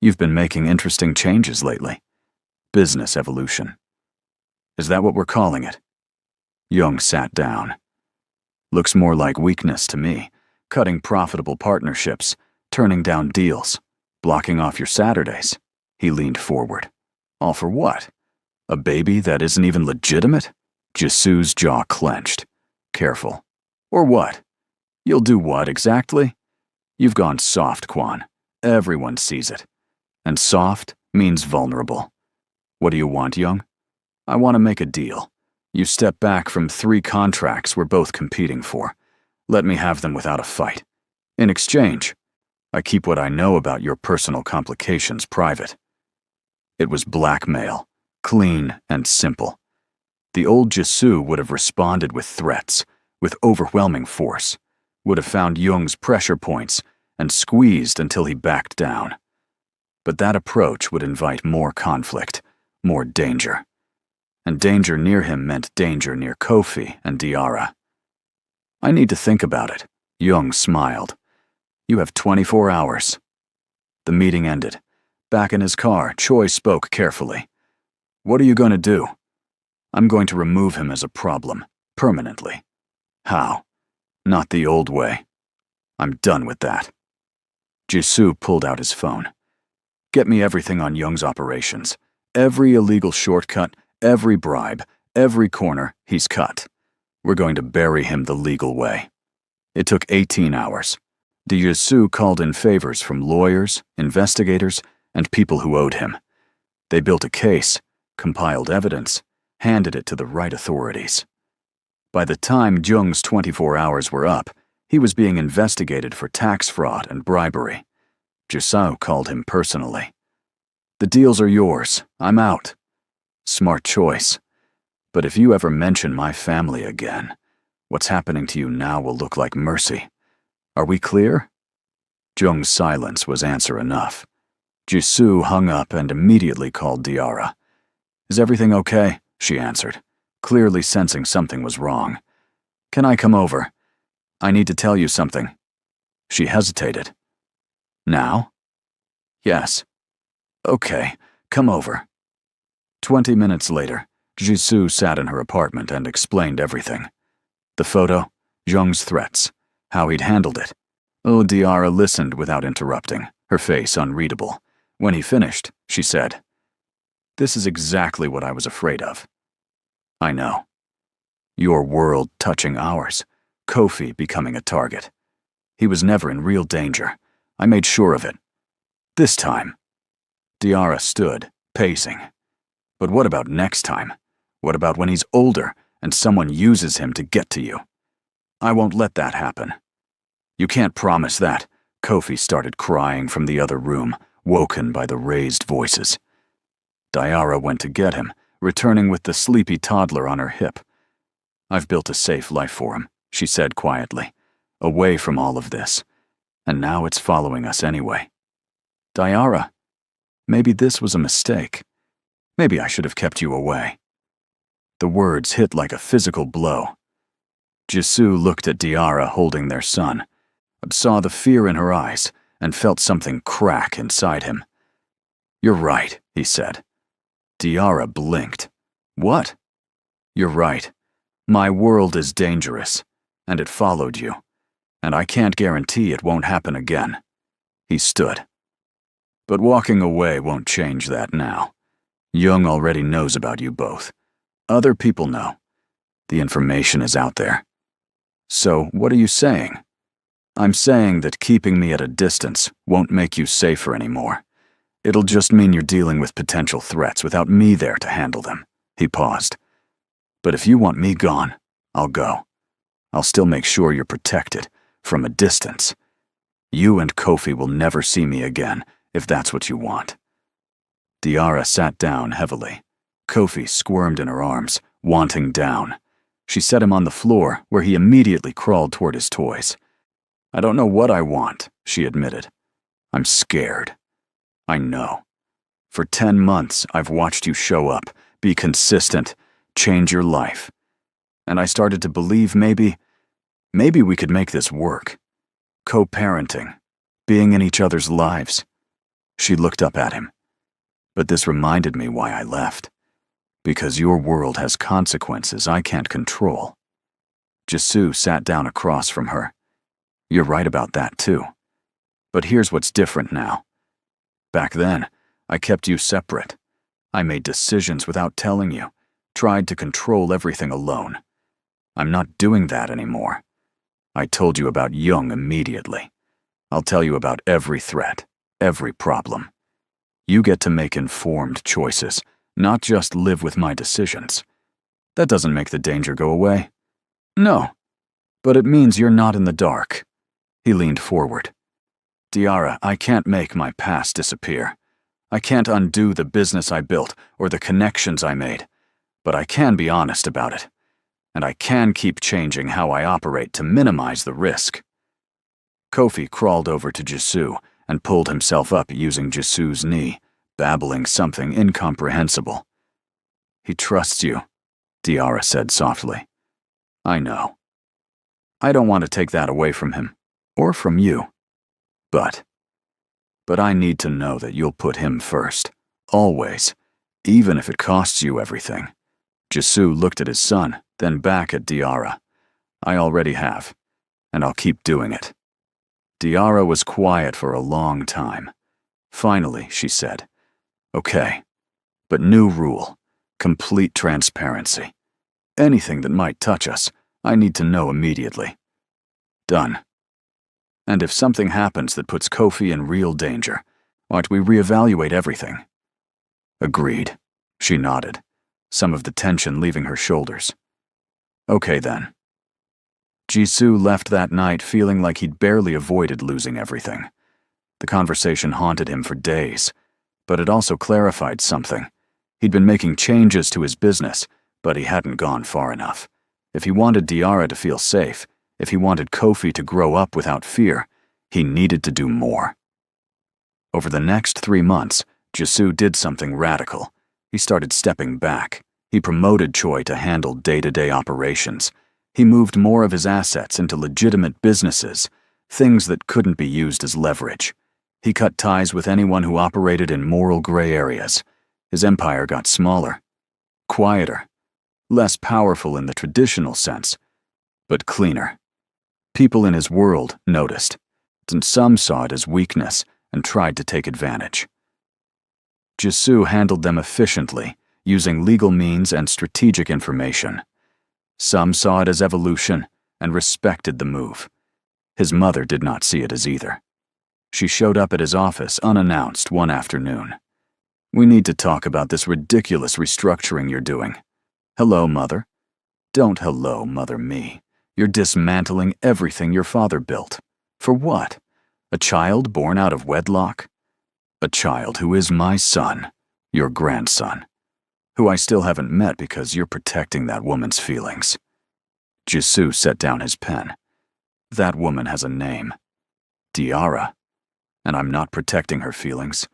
"you've been making interesting changes lately. Business evolution. Is that what we're calling it?" Young sat down. "Looks more like weakness to me. Cutting profitable partnerships, turning down deals, blocking off your Saturdays." He leaned forward. "All for what? A baby that isn't even legitimate?" Jisoo's jaw clenched. "Careful. Or what? You'll do what exactly?" "You've gone soft, Kwon. Everyone sees it. And soft means vulnerable. What do you want, Young?" "I want to make a deal. You step back from 3 contracts we're both competing for. Let me have them without a fight. In exchange, I keep what I know about your personal complications private." It was blackmail, clean and simple. The old Jisoo would have responded with threats, with overwhelming force, would have found Young's pressure points and squeezed until he backed down. But that approach would invite more conflict, more danger. And danger near him meant danger near Kofi and Diarra. "I need to think about it," Young smiled. "You have 24 hours. The meeting ended. Back in his car, Choi spoke carefully. "What are you going to do?" "I'm going to remove him as a problem, permanently." "How?" "Not the old way. I'm done with that." Jisoo pulled out his phone. "Get me everything on Young's operations. Every illegal shortcut, every bribe, every corner he's cut. We're going to bury him the legal way." It took 18 hours. Jisoo called in favors from lawyers, investigators, and people who owed him. They built a case, compiled evidence, handed it to the right authorities. By the time Jung's 24 hours were up, he was being investigated for tax fraud and bribery. Jisoo called him personally. "The deals are yours. I'm out." "Smart choice. But if you ever mention my family again, what's happening to you now will look like mercy. Are we clear?" Jung's silence was answer enough. Jisoo hung up and immediately called Diarra. "Is everything okay?" she answered, clearly sensing something was wrong. "Can I come over? I need to tell you something." She hesitated. "Now?" "Yes." "Okay, come over." 20 minutes later, Jisoo sat in her apartment and explained everything. The photo, Jung's threats, how he'd handled it. Diarra listened without interrupting, her face unreadable. When he finished, she said, "This is exactly what I was afraid of." "I know. Your world touching ours, Kofi becoming a target. He was never in real danger. I made sure of it. This time." Diarra stood, pacing. "But what about next time? What about when he's older and someone uses him to get to you?" "I won't let that happen." "You can't promise that." Kofi started crying from the other room, woken by the raised voices. Diarra went to get him, returning with the sleepy toddler on her hip. "I've built a safe life for him," she said quietly, "away from all of this. And now it's following us anyway." "Diarra, maybe this was a mistake. Maybe I should have kept you away." The words hit like a physical blow. Jisoo looked at Diarra holding their son, saw the fear in her eyes, and felt something crack inside him. "You're right," he said. Diarra blinked. "What?" "You're right. My world is dangerous, and it followed you, and I can't guarantee it won't happen again." He stood. "But walking away won't change that now. Young already knows about you both. Other people know. The information is out there. So what are you saying?" "I'm saying that keeping me at a distance won't make you safer anymore. It'll just mean you're dealing with potential threats without me there to handle them." He paused. "But if you want me gone, I'll go. I'll still make sure you're protected, from a distance. You and Kofi will never see me again, if that's what you want." Diarra sat down heavily. Kofi squirmed in her arms, wanting down. She set him on the floor, where he immediately crawled toward his toys. "I don't know what I want," she admitted. "I'm scared." "I know. For 10 months, I've watched you show up, be consistent, change your life. And I started to believe maybe we could make this work. Co-parenting, being in each other's lives." She looked up at him. "But this reminded me why I left. Because your world has consequences I can't control." Jisoo sat down across from her. "You're right about that too. But here's what's different now. Back then, I kept you separate. I made decisions without telling you, tried to control everything alone. I'm not doing that anymore. I told you about Young immediately. I'll tell you about every threat, every problem. You get to make informed choices, not just live with my decisions. That doesn't make the danger go away. No, but it means you're not in the dark." He leaned forward. "Diarra, I can't make my past disappear. I can't undo the business I built or the connections I made, but I can be honest about it. And I can keep changing how I operate to minimize the risk." Kofi crawled over to Jisoo and pulled himself up using Jisoo's knee, babbling something incomprehensible. "He trusts you," Diarra said softly. "I know. I don't want to take that away from him, or from you. But I need to know that you'll put him first, always, even if it costs you everything." Jisoo looked at his son, then back at Diarra. "I already have, and I'll keep doing it." Diarra was quiet for a long time. Finally, she said, "Okay, but new rule, complete transparency. Anything that might touch us, I need to know immediately." "Done. And if something happens that puts Kofi in real danger, might we reevaluate everything?" "Agreed," she nodded, some of the tension leaving her shoulders. "Okay then." Jisoo left that night feeling like he'd barely avoided losing everything. The conversation haunted him for days, but it also clarified something. He'd been making changes to his business, but he hadn't gone far enough. If he wanted Diarra to feel safe, if he wanted Kofi to grow up without fear, he needed to do more. Over the next 3 months, Jisoo did something radical. He started stepping back. He promoted Choi to handle day-to-day operations. He moved more of his assets into legitimate businesses, things that couldn't be used as leverage. He cut ties with anyone who operated in moral gray areas. His empire got smaller, quieter, less powerful in the traditional sense, but cleaner. People in his world noticed, and some saw it as weakness and tried to take advantage. Jisoo handled them efficiently, using legal means and strategic information. Some saw it as evolution and respected the move. His mother did not see it as either. She showed up at his office unannounced one afternoon. "We need to talk about this ridiculous restructuring you're doing." "Hello, Mother." "Don't hello, Mother me. You're dismantling everything your father built. For what? A child born out of wedlock? A child who is my son, your grandson, who I still haven't met because you're protecting that woman's feelings." Jisoo set down his pen. "That woman has a name. Diarra. And I'm not protecting her feelings.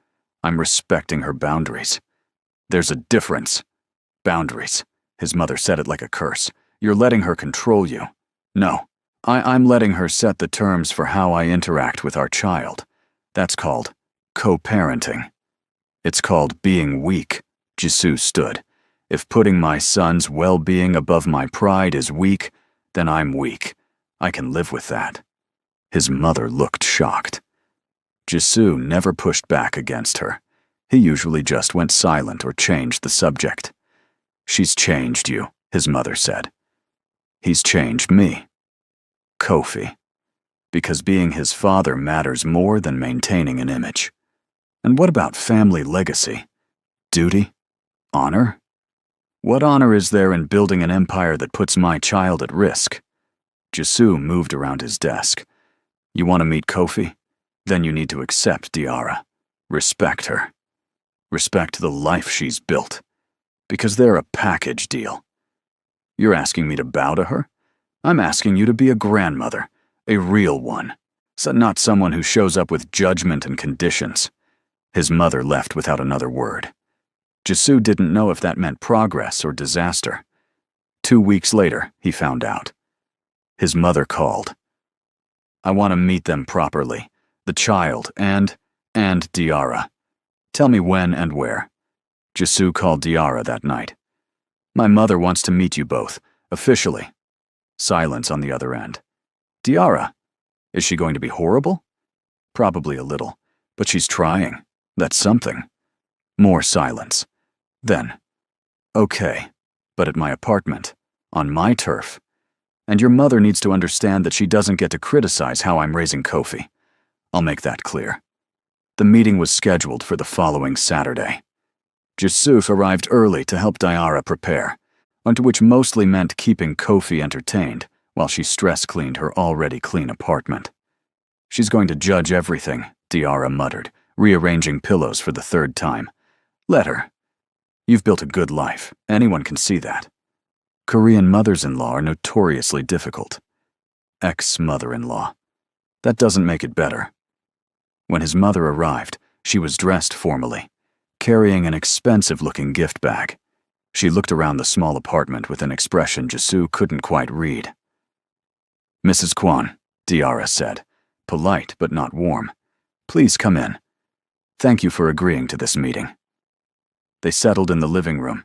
I'm respecting her boundaries. There's a difference. Boundaries." His mother said it like a curse. "You're letting her control you. No, I'm letting her set the terms for how I interact with our child. That's called co-parenting. It's called being weak." Jisoo stood. "If putting my son's well-being above my pride is weak, then I'm weak. I can live with that." His mother looked shocked. Jisoo never pushed back against her. He usually just went silent or changed the subject. "She's changed you," his mother said. "He's changed me. Kofi. Because being his father matters more than maintaining an image. And what about family legacy? Duty? Honor? What honor is there in building an empire that puts my child at risk?" Jisoo moved around his desk. "You want to meet Kofi? Then you need to accept Diarra. Respect her. Respect the life she's built. Because they're a package deal. You're asking me to bow to her? I'm asking you to be a grandmother, a real one, so not someone who shows up with judgment and conditions. His mother left without another word. Jisoo didn't know if that meant progress or disaster. 2 weeks later, he found out. His mother called. I want to meet them properly, the child and Diara. Tell me when and where. Jisoo called Diara that night. My mother wants to meet you both, officially. Silence on the other end. Diara, is she going to be horrible? Probably a little, but she's trying. That's something. More silence. Then, okay, but at my apartment, on my turf. And your mother needs to understand that she doesn't get to criticize how I'm raising Kofi. I'll make that clear. The meeting was scheduled for the following Saturday. Jisoo arrived early to help Diara prepare, unto which mostly meant keeping Kofi entertained while she stress-cleaned her already clean apartment. She's going to judge everything, Diara muttered, rearranging pillows for the 3rd time. Let her. You've built a good life. Anyone can see that. Korean mothers-in-law are notoriously difficult. Ex-mother-in-law. That doesn't make it better. When his mother arrived, she was dressed formally, carrying an expensive-looking gift bag. She looked around the small apartment with an expression Jisoo couldn't quite read. Mrs. Kwon, Diara said, polite but not warm. Please come in. Thank you for agreeing to this meeting. They settled in the living room.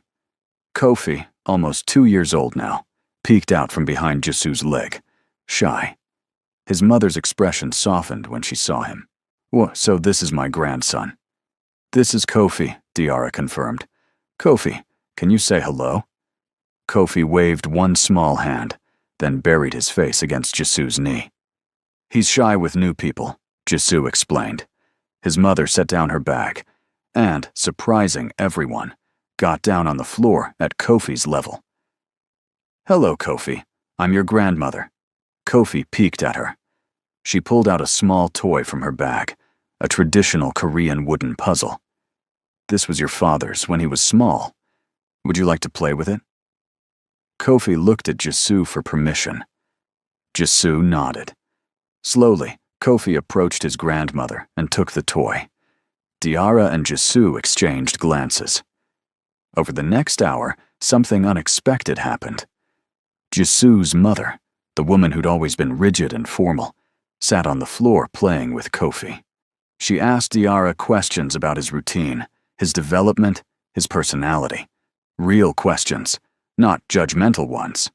Kofi, almost 2 years old now, peeked out from behind Jisoo's leg, shy. His mother's expression softened when she saw him. So this is my grandson. This is Kofi, Diara confirmed. Kofi, can you say hello? Kofi waved one small hand, then buried his face against Jisoo's knee. He's shy with new people, Jisoo explained. His mother set down her bag and, surprising everyone, got down on the floor at Kofi's level. Hello, Kofi. I'm your grandmother. Kofi peeked at her. She pulled out a small toy from her bag, a traditional Korean wooden puzzle. This was your father's when he was small. Would you like to play with it? Kofi looked at Jisoo for permission. Jisoo nodded. Slowly, Kofi approached his grandmother and took the toy. Diara and Jisoo exchanged glances. Over the next hour, something unexpected happened. Jisoo's mother, the woman who'd always been rigid and formal, sat on the floor playing with Kofi. She asked Diara questions about his routine, his development, his personality. Real questions, not judgmental ones.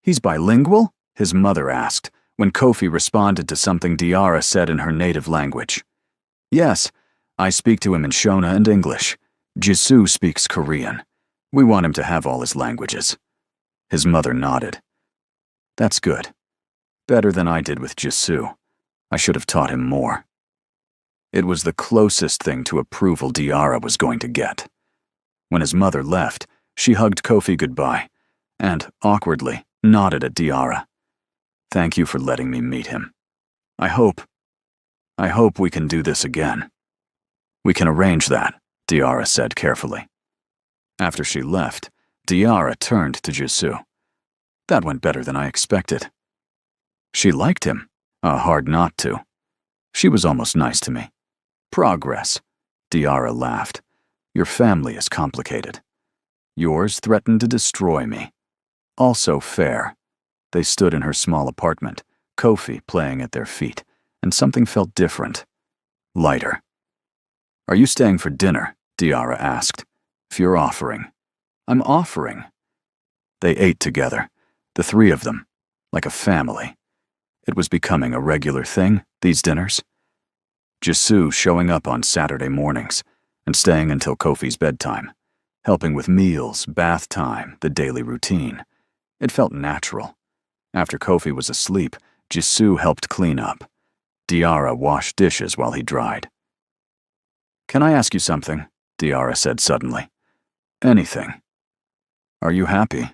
He's bilingual? His mother asked, when Kofi responded to something Diara said in her native language. Yes, I speak to him in Shona and English. Jisoo speaks Korean. We want him to have all his languages. His mother nodded. That's good. Better than I did with Jisoo. I should have taught him more. It was the closest thing to approval Diara was going to get. When his mother left, she hugged Kofi goodbye and, awkwardly, nodded at Diara. Thank you for letting me meet him. I hope we can do this again. We can arrange that, Diara said carefully. After she left, Diara turned to Jisoo. That went better than I expected. She liked him. Hard not to. She was almost nice to me. Progress. Diara laughed. Your family is complicated. Yours threatened to destroy me. Also fair. They stood in her small apartment, Kofi playing at their feet, and something felt different. Lighter. Are you staying for dinner? Diara asked. If you're offering. I'm offering. They ate together, the 3 of them, like a family. It was becoming a regular thing, these dinners. Jisoo showing up on Saturday mornings and staying until Kofi's bedtime, helping with meals, bath time, the daily routine. It felt natural. After Kofi was asleep, Jisoo helped clean up. Diara washed dishes while he dried. Can I ask you something? Diara said suddenly. Anything. Are you happy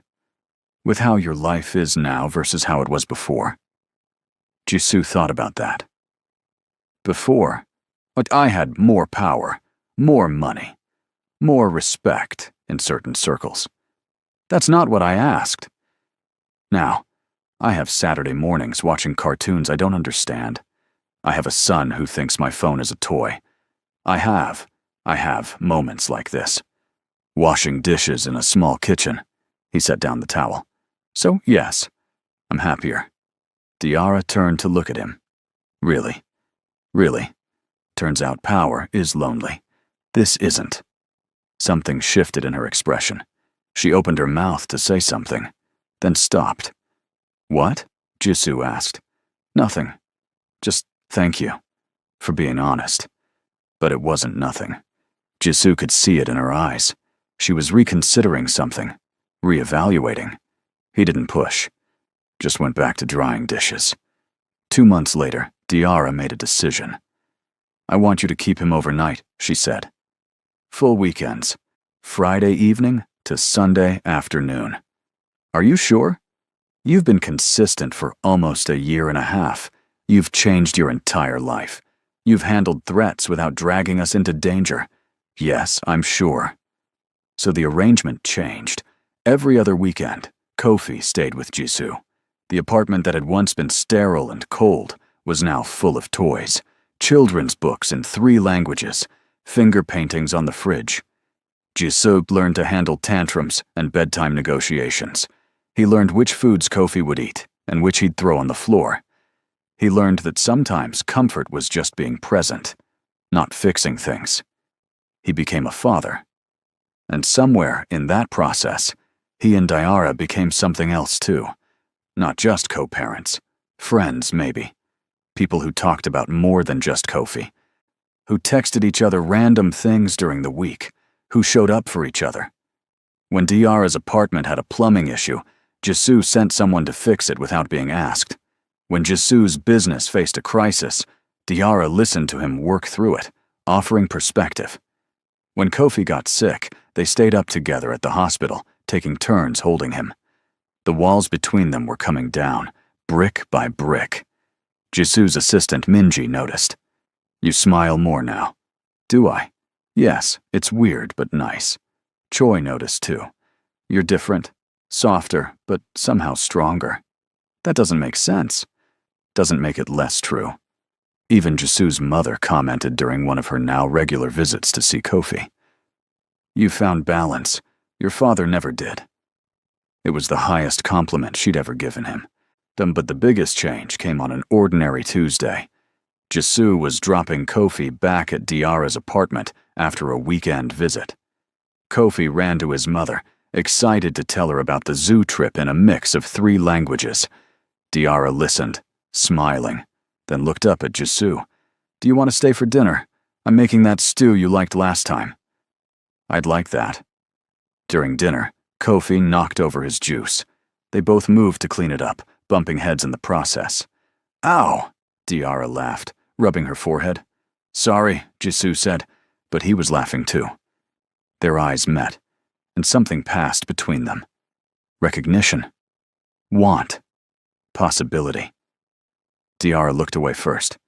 with how your life is now versus how it was before? Jisoo thought about that. Before, I had more power, more money, more respect in certain circles. That's not what I asked. Now, I have Saturday mornings watching cartoons I don't understand. I have a son who thinks my phone is a toy. I have moments like this. Washing dishes in a small kitchen. He set down the towel. So, yes, I'm happier. Diarra turned to look at him. Really? Really? Turns out power is lonely. This isn't. Something shifted in her expression. She opened her mouth to say something, then stopped. What? Jisoo asked. Nothing. Just thank you for being honest. But it wasn't nothing. Jisoo could see it in her eyes. She was reconsidering something, reevaluating. He didn't push, just went back to drying dishes. 2 months later, Diarra made a decision. I want you to keep him overnight, she said. Full weekends, Friday evening to Sunday afternoon. Are you sure? You've been consistent for almost a year and a half. You've changed your entire life. You've handled threats without dragging us into danger. Yes, I'm sure. So the arrangement changed. Every other weekend, Kofi stayed with Jisoo. The apartment that had once been sterile and cold was now full of toys, children's books in 3 languages, finger paintings on the fridge. Jisoo learned to handle tantrums and bedtime negotiations. He learned which foods Kofi would eat and which he'd throw on the floor. He learned that sometimes comfort was just being present, not fixing things. He became a father. And somewhere in that process, he and Diarra became something else too. Not just co-parents, friends maybe. People who talked about more than just Kofi. Who texted each other random things during the week. Who showed up for each other. When Diarra's apartment had a plumbing issue, Jisoo sent someone to fix it without being asked. When Jisoo's business faced a crisis, Diarra listened to him work through it, offering perspective. When Kofi got sick, they stayed up together at the hospital, taking turns holding him. The walls between them were coming down, brick by brick. Jisoo's assistant Minji noticed. You smile more now. Do I? Yes, it's weird but nice. Choi noticed too. You're different, softer, but somehow stronger. That doesn't make sense. Doesn't make it less true. Even Jisoo's mother commented during one of her now regular visits to see Kofi. You found balance. Your father never did. It was the highest compliment she'd ever given him. But the biggest change came on an ordinary Tuesday. Jisoo was dropping Kofi back at Diarra's apartment after a weekend visit. Kofi ran to his mother, excited to tell her about the zoo trip in a mix of 3 languages. Diarra listened, smiling, then looked up at Jisoo. Do you want to stay for dinner? I'm making that stew you liked last time. I'd like that. During dinner, Kofi knocked over his juice. They both moved to clean it up, bumping heads in the process. Ow! Diarra laughed, rubbing her forehead. Sorry, Jisoo said, but he was laughing too. Their eyes met, and something passed between them. Recognition. Want. Possibility. Diarra looked away first.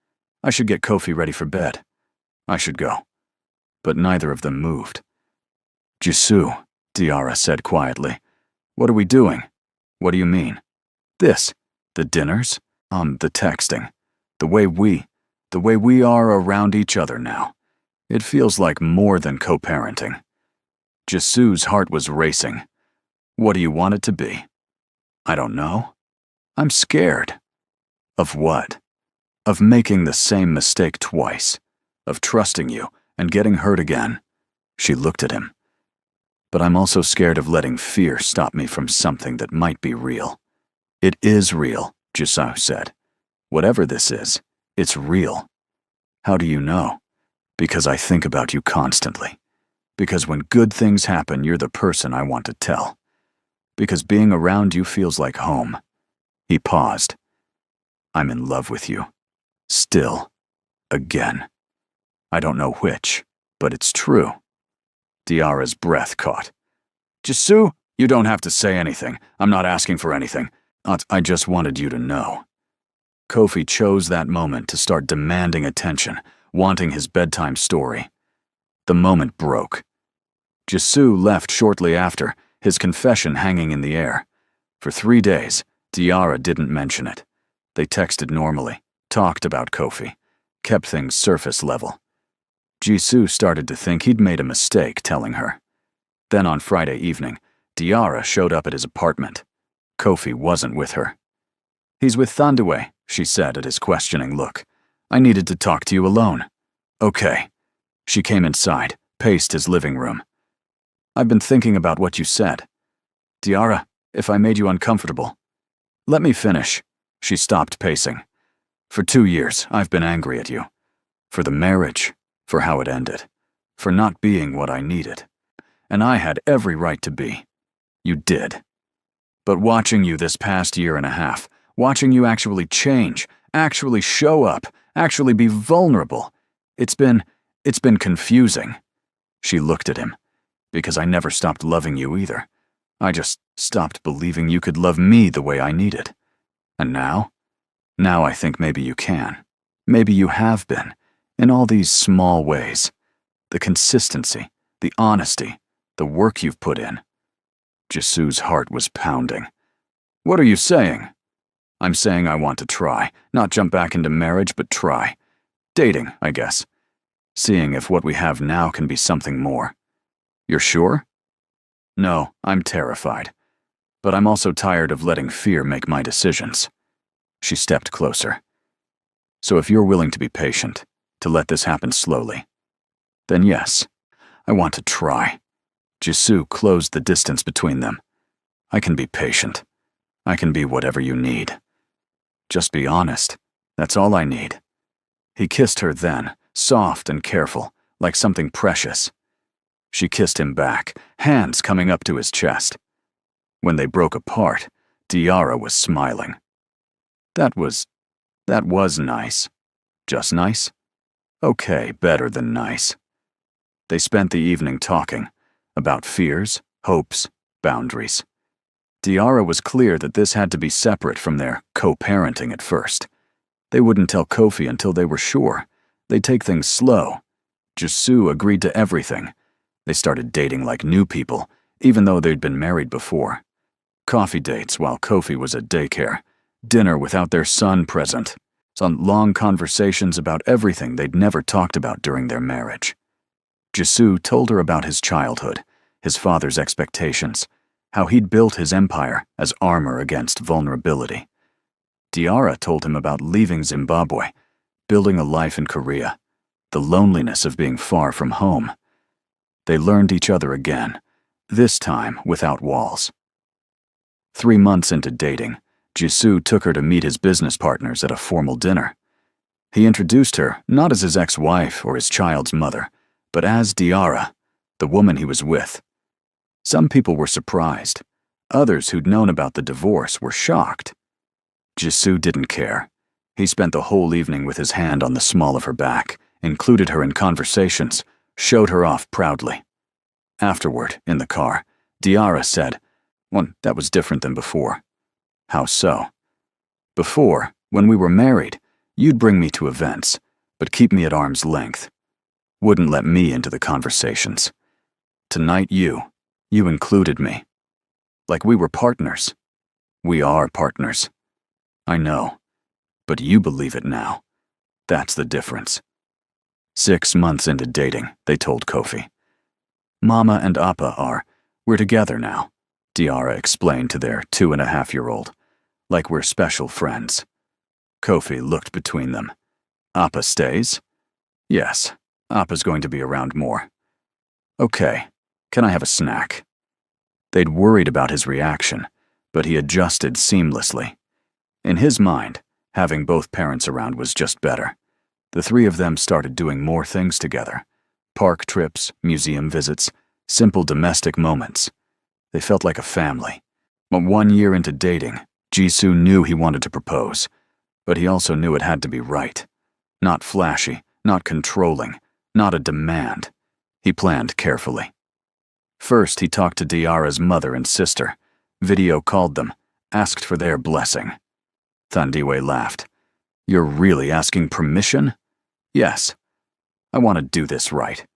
I should get Kofi ready for bed. I should go. But neither of them moved. Jisoo, Diarra said quietly. What are we doing? What do you mean? This. The dinners? The texting. The way we are around each other now. It feels like more than co-parenting. Jisoo's heart was racing. What do you want it to be? I don't know. I'm scared. Of what? Of making the same mistake twice. Of trusting you and getting hurt again. She looked at him. But I'm also scared of letting fear stop me from something that might be real. It is real, Jisoo said. Whatever this is, it's real. How do you know? Because I think about you constantly. Because when good things happen, you're the person I want to tell. Because being around you feels like home. He paused. I'm in love with you. Still. Again. I don't know which, but it's true. Diarra's breath caught. Jisoo, you don't have to say anything. I'm not asking for anything. I just wanted you to know. Kofi chose that moment to start demanding attention, wanting his bedtime story. The moment broke. Jisoo left shortly after, his confession hanging in the air. For 3 days, Diarra didn't mention it. They texted normally, talked about Kofi, kept things surface level. Jisoo started to think he'd made a mistake telling her. Then on Friday evening, Diarra showed up at his apartment. Kofi wasn't with her. "He's with Thandewe," she said at his questioning look. "I needed to talk to you alone." "Okay." She came inside, paced his living room. "I've been thinking about what you said. Diarra, if I made you uncomfortable." "Let me finish." She stopped pacing. "For 2 years, I've been angry at you. For the marriage, for how it ended, for not being what I needed. And I had every right to be. You did. But watching you this past year and a half, watching you actually change, actually show up, actually be vulnerable, it's been confusing." She looked at him. "Because I never stopped loving you either. I just stopped believing you could love me the way I needed. And now? Now I think maybe you can. Maybe you have been, in all these small ways. The consistency, the honesty, the work you've put in." Jisoo's heart was pounding. "What are you saying?" "I'm saying I want to try, not jump back into marriage, but try. Dating, I guess. Seeing if what we have now can be something more." "You're sure?" "No, I'm terrified. But I'm also tired of letting fear make my decisions." She stepped closer. "So if you're willing to be patient, to let this happen slowly, then yes, I want to try." Jisoo closed the distance between them. "I can be patient. I can be whatever you need. Just be honest. That's all I need." He kissed her then, soft and careful, like something precious. She kissed him back, hands coming up to his chest. When they broke apart, Diarra was smiling. That was nice. Just nice? Okay, better than nice." They spent the evening talking about fears, hopes, boundaries. Diarra was clear that this had to be separate from their co-parenting at first. They wouldn't tell Kofi until they were sure. They'd take things slow. Jisoo agreed to everything. They started dating like new people, even though they'd been married before. Coffee dates while Kofi was at daycare. Dinner without their son present. Some long conversations about everything they'd never talked about during their marriage. Jisoo told her about his childhood, his father's expectations, how he'd built his empire as armor against vulnerability. Diarra told him about leaving Zimbabwe, building a life in Korea, the loneliness of being far from home. They learned each other again, this time without walls. 3 months into dating, Jisoo took her to meet his business partners at a formal dinner. He introduced her not as his ex-wife or his child's mother, but as Diarra, the woman he was with. Some people were surprised. Others who'd known about the divorce were shocked. Jisoo didn't care. He spent the whole evening with his hand on the small of her back, included her in conversations, showed her off proudly. Afterward, in the car, Diarra said, "Well, that was different than before." "How so?" "Before, when we were married, you'd bring me to events, but keep me at arm's length. Wouldn't let me into the conversations. Tonight you included me. Like we were partners. We are partners. I know, but you believe it now. That's the difference." 6 months into dating, they told Kofi. "Mama and Appa we're together now," Diarra explained to their 2.5-year-old. "Like we're special friends." Kofi looked between them. "Appa stays?" "Yes, Appa's going to be around more." "Okay, can I have a snack?" They'd worried about his reaction, but he adjusted seamlessly. In his mind, having both parents around was just better. The 3 of them started doing more things together. Park trips, museum visits, simple domestic moments. They felt like a family. But 1 year into dating, Jisoo knew he wanted to propose, but he also knew it had to be right. Not flashy, not controlling, not a demand. He planned carefully. First, he talked to Diarra's mother and sister, video called them, asked for their blessing. Thandewe laughed. "You're really asking permission?" "Yes. I want to do this right."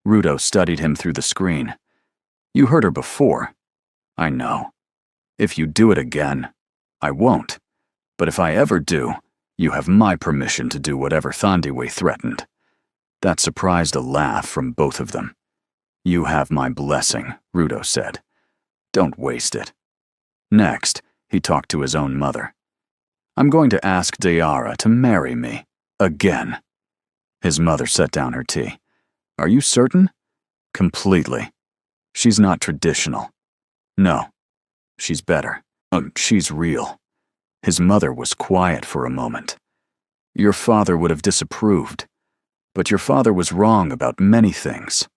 Rudo studied him through the screen. "You heard her before." "I know. If you do it again, I won't. But if I ever do, you have my permission to do whatever Thandiwe threatened. That surprised a laugh from both of them. You have my blessing, Rudo said. Don't waste it. Next, he talked to his own mother. I'm going to ask Diarra to marry me. Again. His mother set down her tea. Are you certain? Completely. She's not traditional. No. She's better. She's real. His mother was quiet for a moment. Your father would have disapproved. But your father was wrong about many things.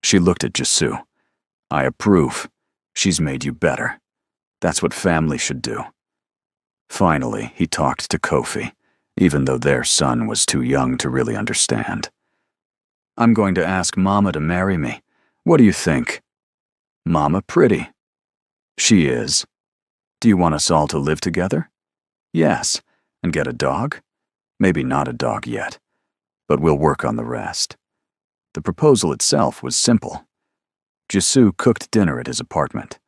She looked at Jesu. I approve. She's made you better. That's what family should do. Finally, he talked to Kofi, even though their son was too young to really understand. I'm going to ask Mama to marry me. What do you think? Mama pretty. She is. Do you want us all to live together? Yes. And get a dog? Maybe not a dog yet, but we'll work on the rest. The proposal itself was simple. Jesu cooked dinner at his apartment.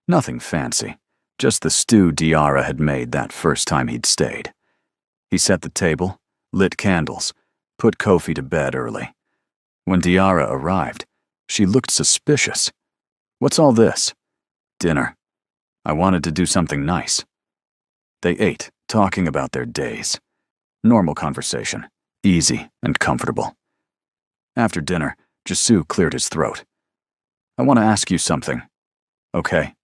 Nothing fancy, just the stew Diarra had made that first time he'd stayed. He set the table, lit candles, put Kofi to bed early. When Diarra arrived, she looked suspicious. What's all this? Dinner. I wanted to do something nice. They ate, talking about their days. Normal conversation, easy and comfortable. After dinner, Jesu cleared his throat. I want to ask you something. Okay.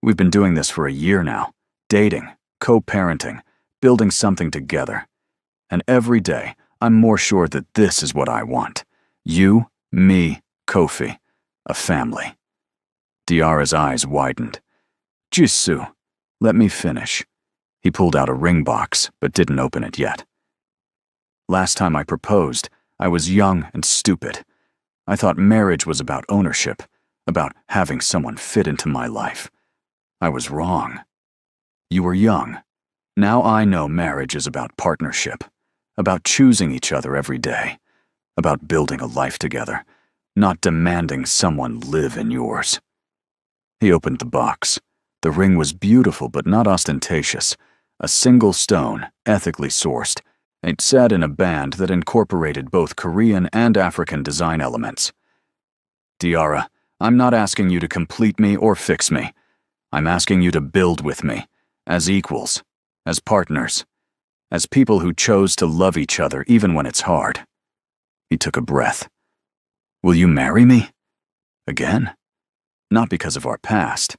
We've been doing this for a year now, dating, co-parenting, building something together. And every day, I'm more sure that this is what I want. You, me, Kofi, a family. Diarra's eyes widened. Jesu, let me finish. He pulled out a ring box, but didn't open it yet. Last time I proposed, I was young and stupid. I thought marriage was about ownership, about having someone fit into my life. I was wrong. You were young. Now I know marriage is about partnership, about choosing each other every day, about building a life together, not demanding someone live in yours. He opened the box. The ring was beautiful but not ostentatious, a single stone, ethically sourced. It sat in a band that incorporated both Korean and African design elements. Diarra, I'm not asking you to complete me or fix me. I'm asking you to build with me, as equals, as partners, as people who chose to love each other even when it's hard. He took a breath. Will you marry me? Again? Not because of our past,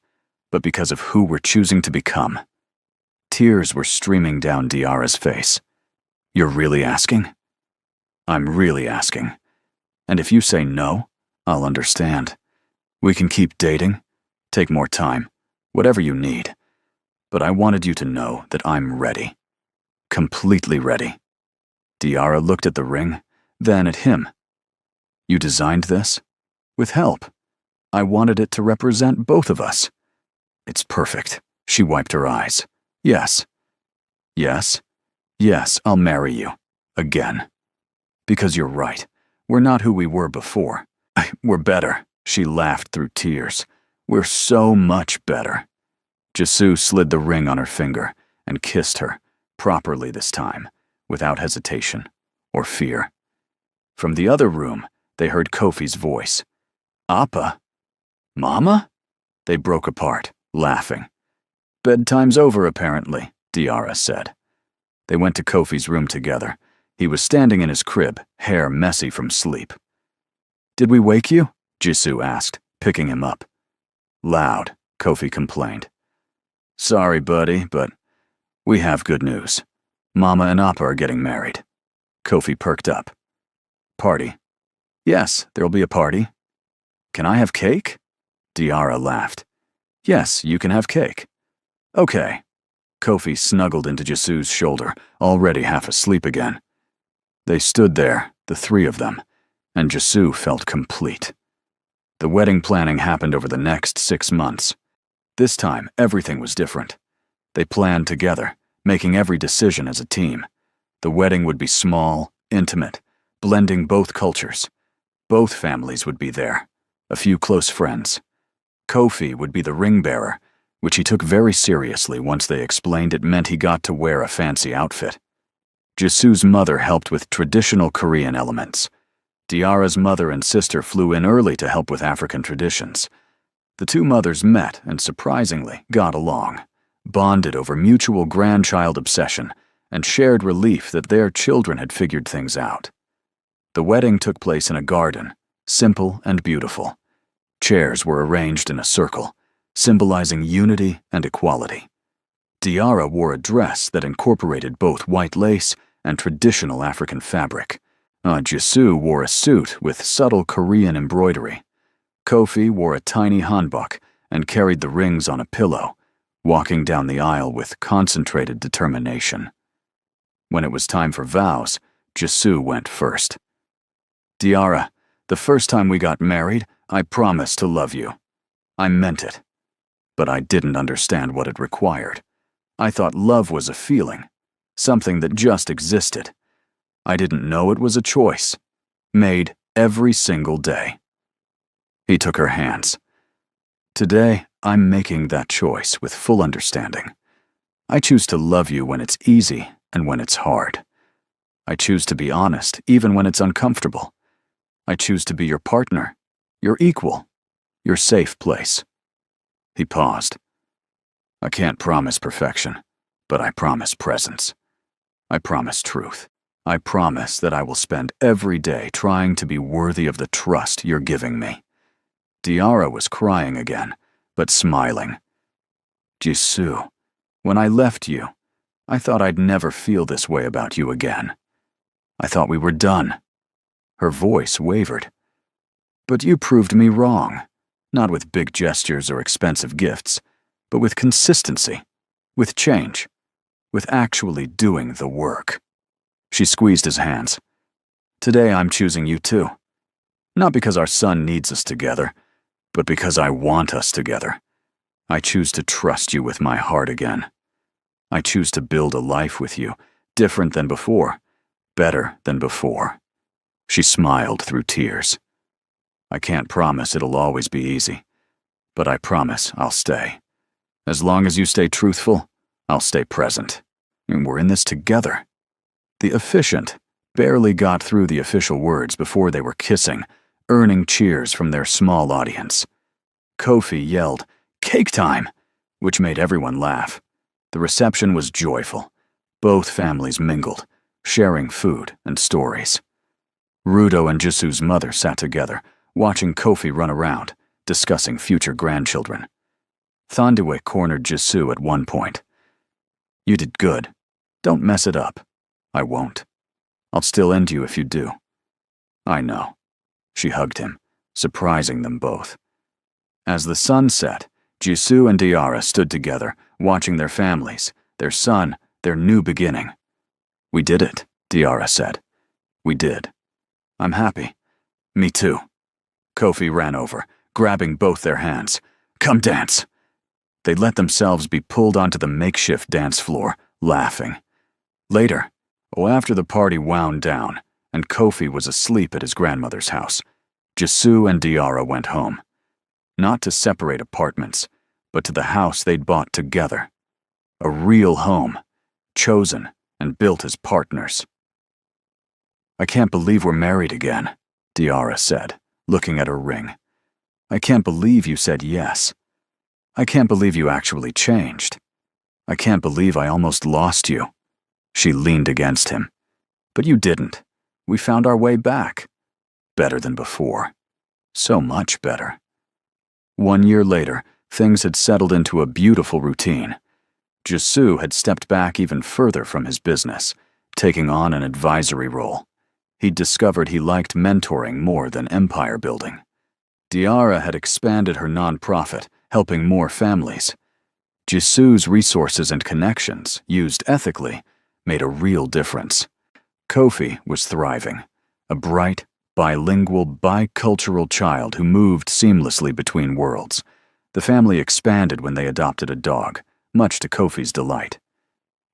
but because of who we're choosing to become. Tears were streaming down Diarra's face. You're really asking? I'm really asking. And if you say no, I'll understand. We can keep dating, take more time, whatever you need. But I wanted you to know that I'm ready. Completely ready. Diarra looked at the ring, then at him. You designed this? With help. I wanted it to represent both of us. It's perfect. She wiped her eyes. Yes. Yes. Yes, I'll marry you. Again. Because you're right. We're not who we were before. We're better. She laughed through tears. We're so much better. Jesu slid the ring on her finger and kissed her, properly this time, without hesitation or fear. From the other room, they heard Kofi's voice. Appa? Mama? They broke apart, laughing. Bedtime's over, apparently, Diarra said. They went to Kofi's room together. He was standing in his crib, hair messy from sleep. Did we wake you? Jesu asked, picking him up. Loud, Kofi complained. Sorry, buddy, but we have good news. Mama and Appa are getting married. Kofi perked up. Party. Yes, there'll be a party. Can I have cake? Diarra laughed. Yes, you can have cake. Okay. Kofi snuggled into Jesu's shoulder, already half asleep again. They stood there, the three of them, and Jesu felt complete. The wedding planning happened over the next 6 months. This time, everything was different. They planned together, making every decision as a team. The wedding would be small, intimate, blending both cultures. Both families would be there, a few close friends. Kofi would be the ring bearer, which he took very seriously once they explained it meant he got to wear a fancy outfit. Jisoo's mother helped with traditional Korean elements. Diarra's mother and sister flew in early to help with African traditions. The two mothers met and surprisingly got along, bonded over mutual grandchild obsession, and shared relief that their children had figured things out. The wedding took place in a garden, simple and beautiful. Chairs were arranged in a circle, symbolizing unity and equality. Diarra wore a dress that incorporated both white lace and traditional African fabric. Jisoo wore a suit with subtle Korean embroidery. Kofi wore a tiny hanbok and carried the rings on a pillow, walking down the aisle with concentrated determination. When it was time for vows, Jisoo went first. Diarra, the first time we got married, I promised to love you. I meant it. But I didn't understand what it required. I thought love was a feeling, something that just existed. I didn't know it was a choice, made every single day. He took her hands. Today, I'm making that choice with full understanding. I choose to love you when it's easy and when it's hard. I choose to be honest even when it's uncomfortable. I choose to be your partner, your equal, your safe place. He paused. I can't promise perfection, but I promise presence. I promise truth. I promise that I will spend every day trying to be worthy of the trust you're giving me. Diarra was crying again, but smiling. Jisoo, when I left you, I thought I'd never feel this way about you again. I thought we were done. Her voice wavered. But you proved me wrong, not with big gestures or expensive gifts, but with consistency, with change, with actually doing the work. She squeezed his hands. Today I'm choosing you too. Not because our son needs us together, but because I want us together. I choose to trust you with my heart again. I choose to build a life with you, different than before, better than before. She smiled through tears. I can't promise it'll always be easy, but I promise I'll stay. As long as you stay truthful, I'll stay present. And we're in this together. The officiant barely got through the official words before they were kissing, earning cheers from their small audience. Kofi yelled, "Cake time!" which made everyone laugh. The reception was joyful. Both families mingled, sharing food and stories. Rudo and Jisoo's mother sat together, watching Kofi run around, discussing future grandchildren. Thandiwe cornered Jisoo at one point. You did good. Don't mess it up. I won't. I'll still end you if you do. I know. She hugged him, surprising them both. As the sun set, Jisoo and Diarra stood together, watching their families, their son, their new beginning. We did it, Diarra said. We did. I'm happy. Me too. Kofi ran over, grabbing both their hands. Come dance. They let themselves be pulled onto the makeshift dance floor, laughing. Later, after the party wound down, and Kofi was asleep at his grandmother's house, Jisoo and Diarra went home. Not to separate apartments, but to the house they'd bought together. A real home, chosen and built as partners. I can't believe we're married again, Diarra said, looking at her ring. I can't believe you said yes. I can't believe you actually changed. I can't believe I almost lost you. She leaned against him. But you didn't. We found our way back. Better than before. So much better. 1 year later, things had settled into a beautiful routine. Jisoo had stepped back even further from his business, taking on an advisory role. He'd discovered he liked mentoring more than empire building. Diarra had expanded her nonprofit, helping more families. Jisoo's resources and connections, used ethically, made a real difference. Kofi was thriving, a bright, bilingual, bicultural child who moved seamlessly between worlds. The family expanded when they adopted a dog, much to Kofi's delight.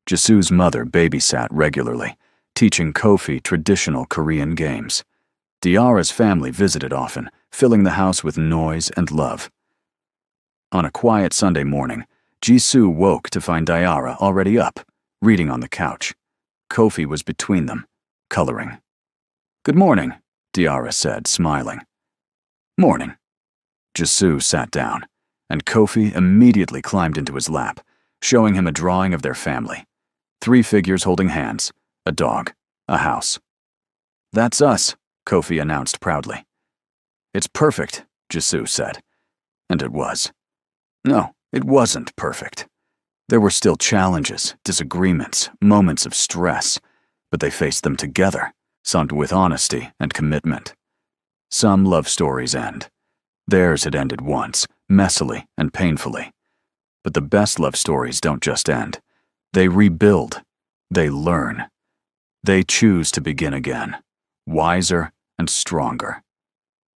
Jisoo's mother babysat regularly, teaching Kofi traditional Korean games. Diarra's family visited often, filling the house with noise and love. On a quiet Sunday morning, Jisoo woke to find Diara already up, reading on the couch. Kofi was between them, coloring. "Good morning," Diara said, smiling. "Morning." Jisoo sat down, and Kofi immediately climbed into his lap, showing him a drawing of their family. 3 figures holding hands, a dog, a house. "That's us," Kofi announced proudly. "It's perfect," Jisoo said. And it was. No, it wasn't perfect. There were still challenges, disagreements, moments of stress, but they faced them together, some with honesty and commitment. Some love stories end. Theirs had ended once, messily and painfully. But the best love stories don't just end. They rebuild. They learn. They choose to begin again, wiser and stronger.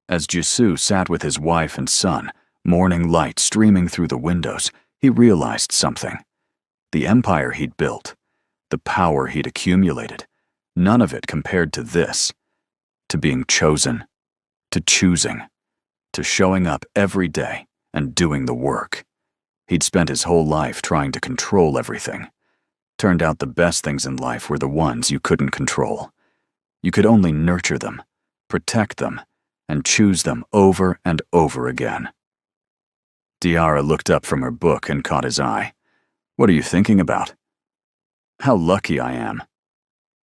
As Jisoo sat with his wife and son, morning light streaming through the windows, he realized something. The empire he'd built, the power he'd accumulated, none of it compared to this. To being chosen, to choosing, to showing up every day and doing the work. He'd spent his whole life trying to control everything. Turned out the best things in life were the ones you couldn't control. You could only nurture them, protect them, and choose them over and over again. Diara looked up from her book and caught his eye. "What are you thinking about?" "How lucky I am."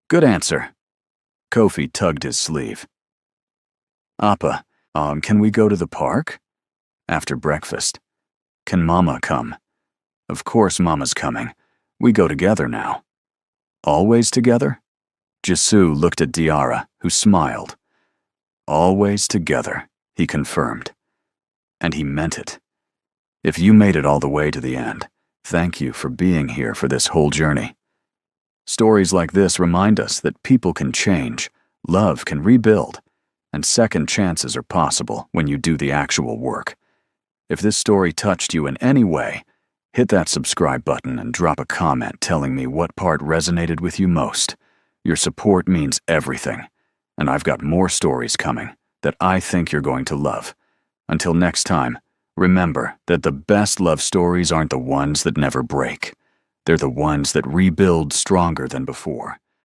"Good answer." Kofi tugged his sleeve. "Appa, can we go to the park?" "After breakfast." "Can Mama come?" "Of course Mama's coming. We go together now." "Always together?" Jisoo looked at Diara, who smiled. "Always together," he confirmed. And he meant it. If you made it all the way to the end, thank you for being here for this whole journey. Stories like this remind us that people can change, love can rebuild, and second chances are possible when you do the actual work. If this story touched you in any way, hit that subscribe button and drop a comment telling me what part resonated with you most. Your support means everything, and I've got more stories coming that I think you're going to love. Until next time, remember that the best love stories aren't the ones that never break. They're the ones that rebuild stronger than before.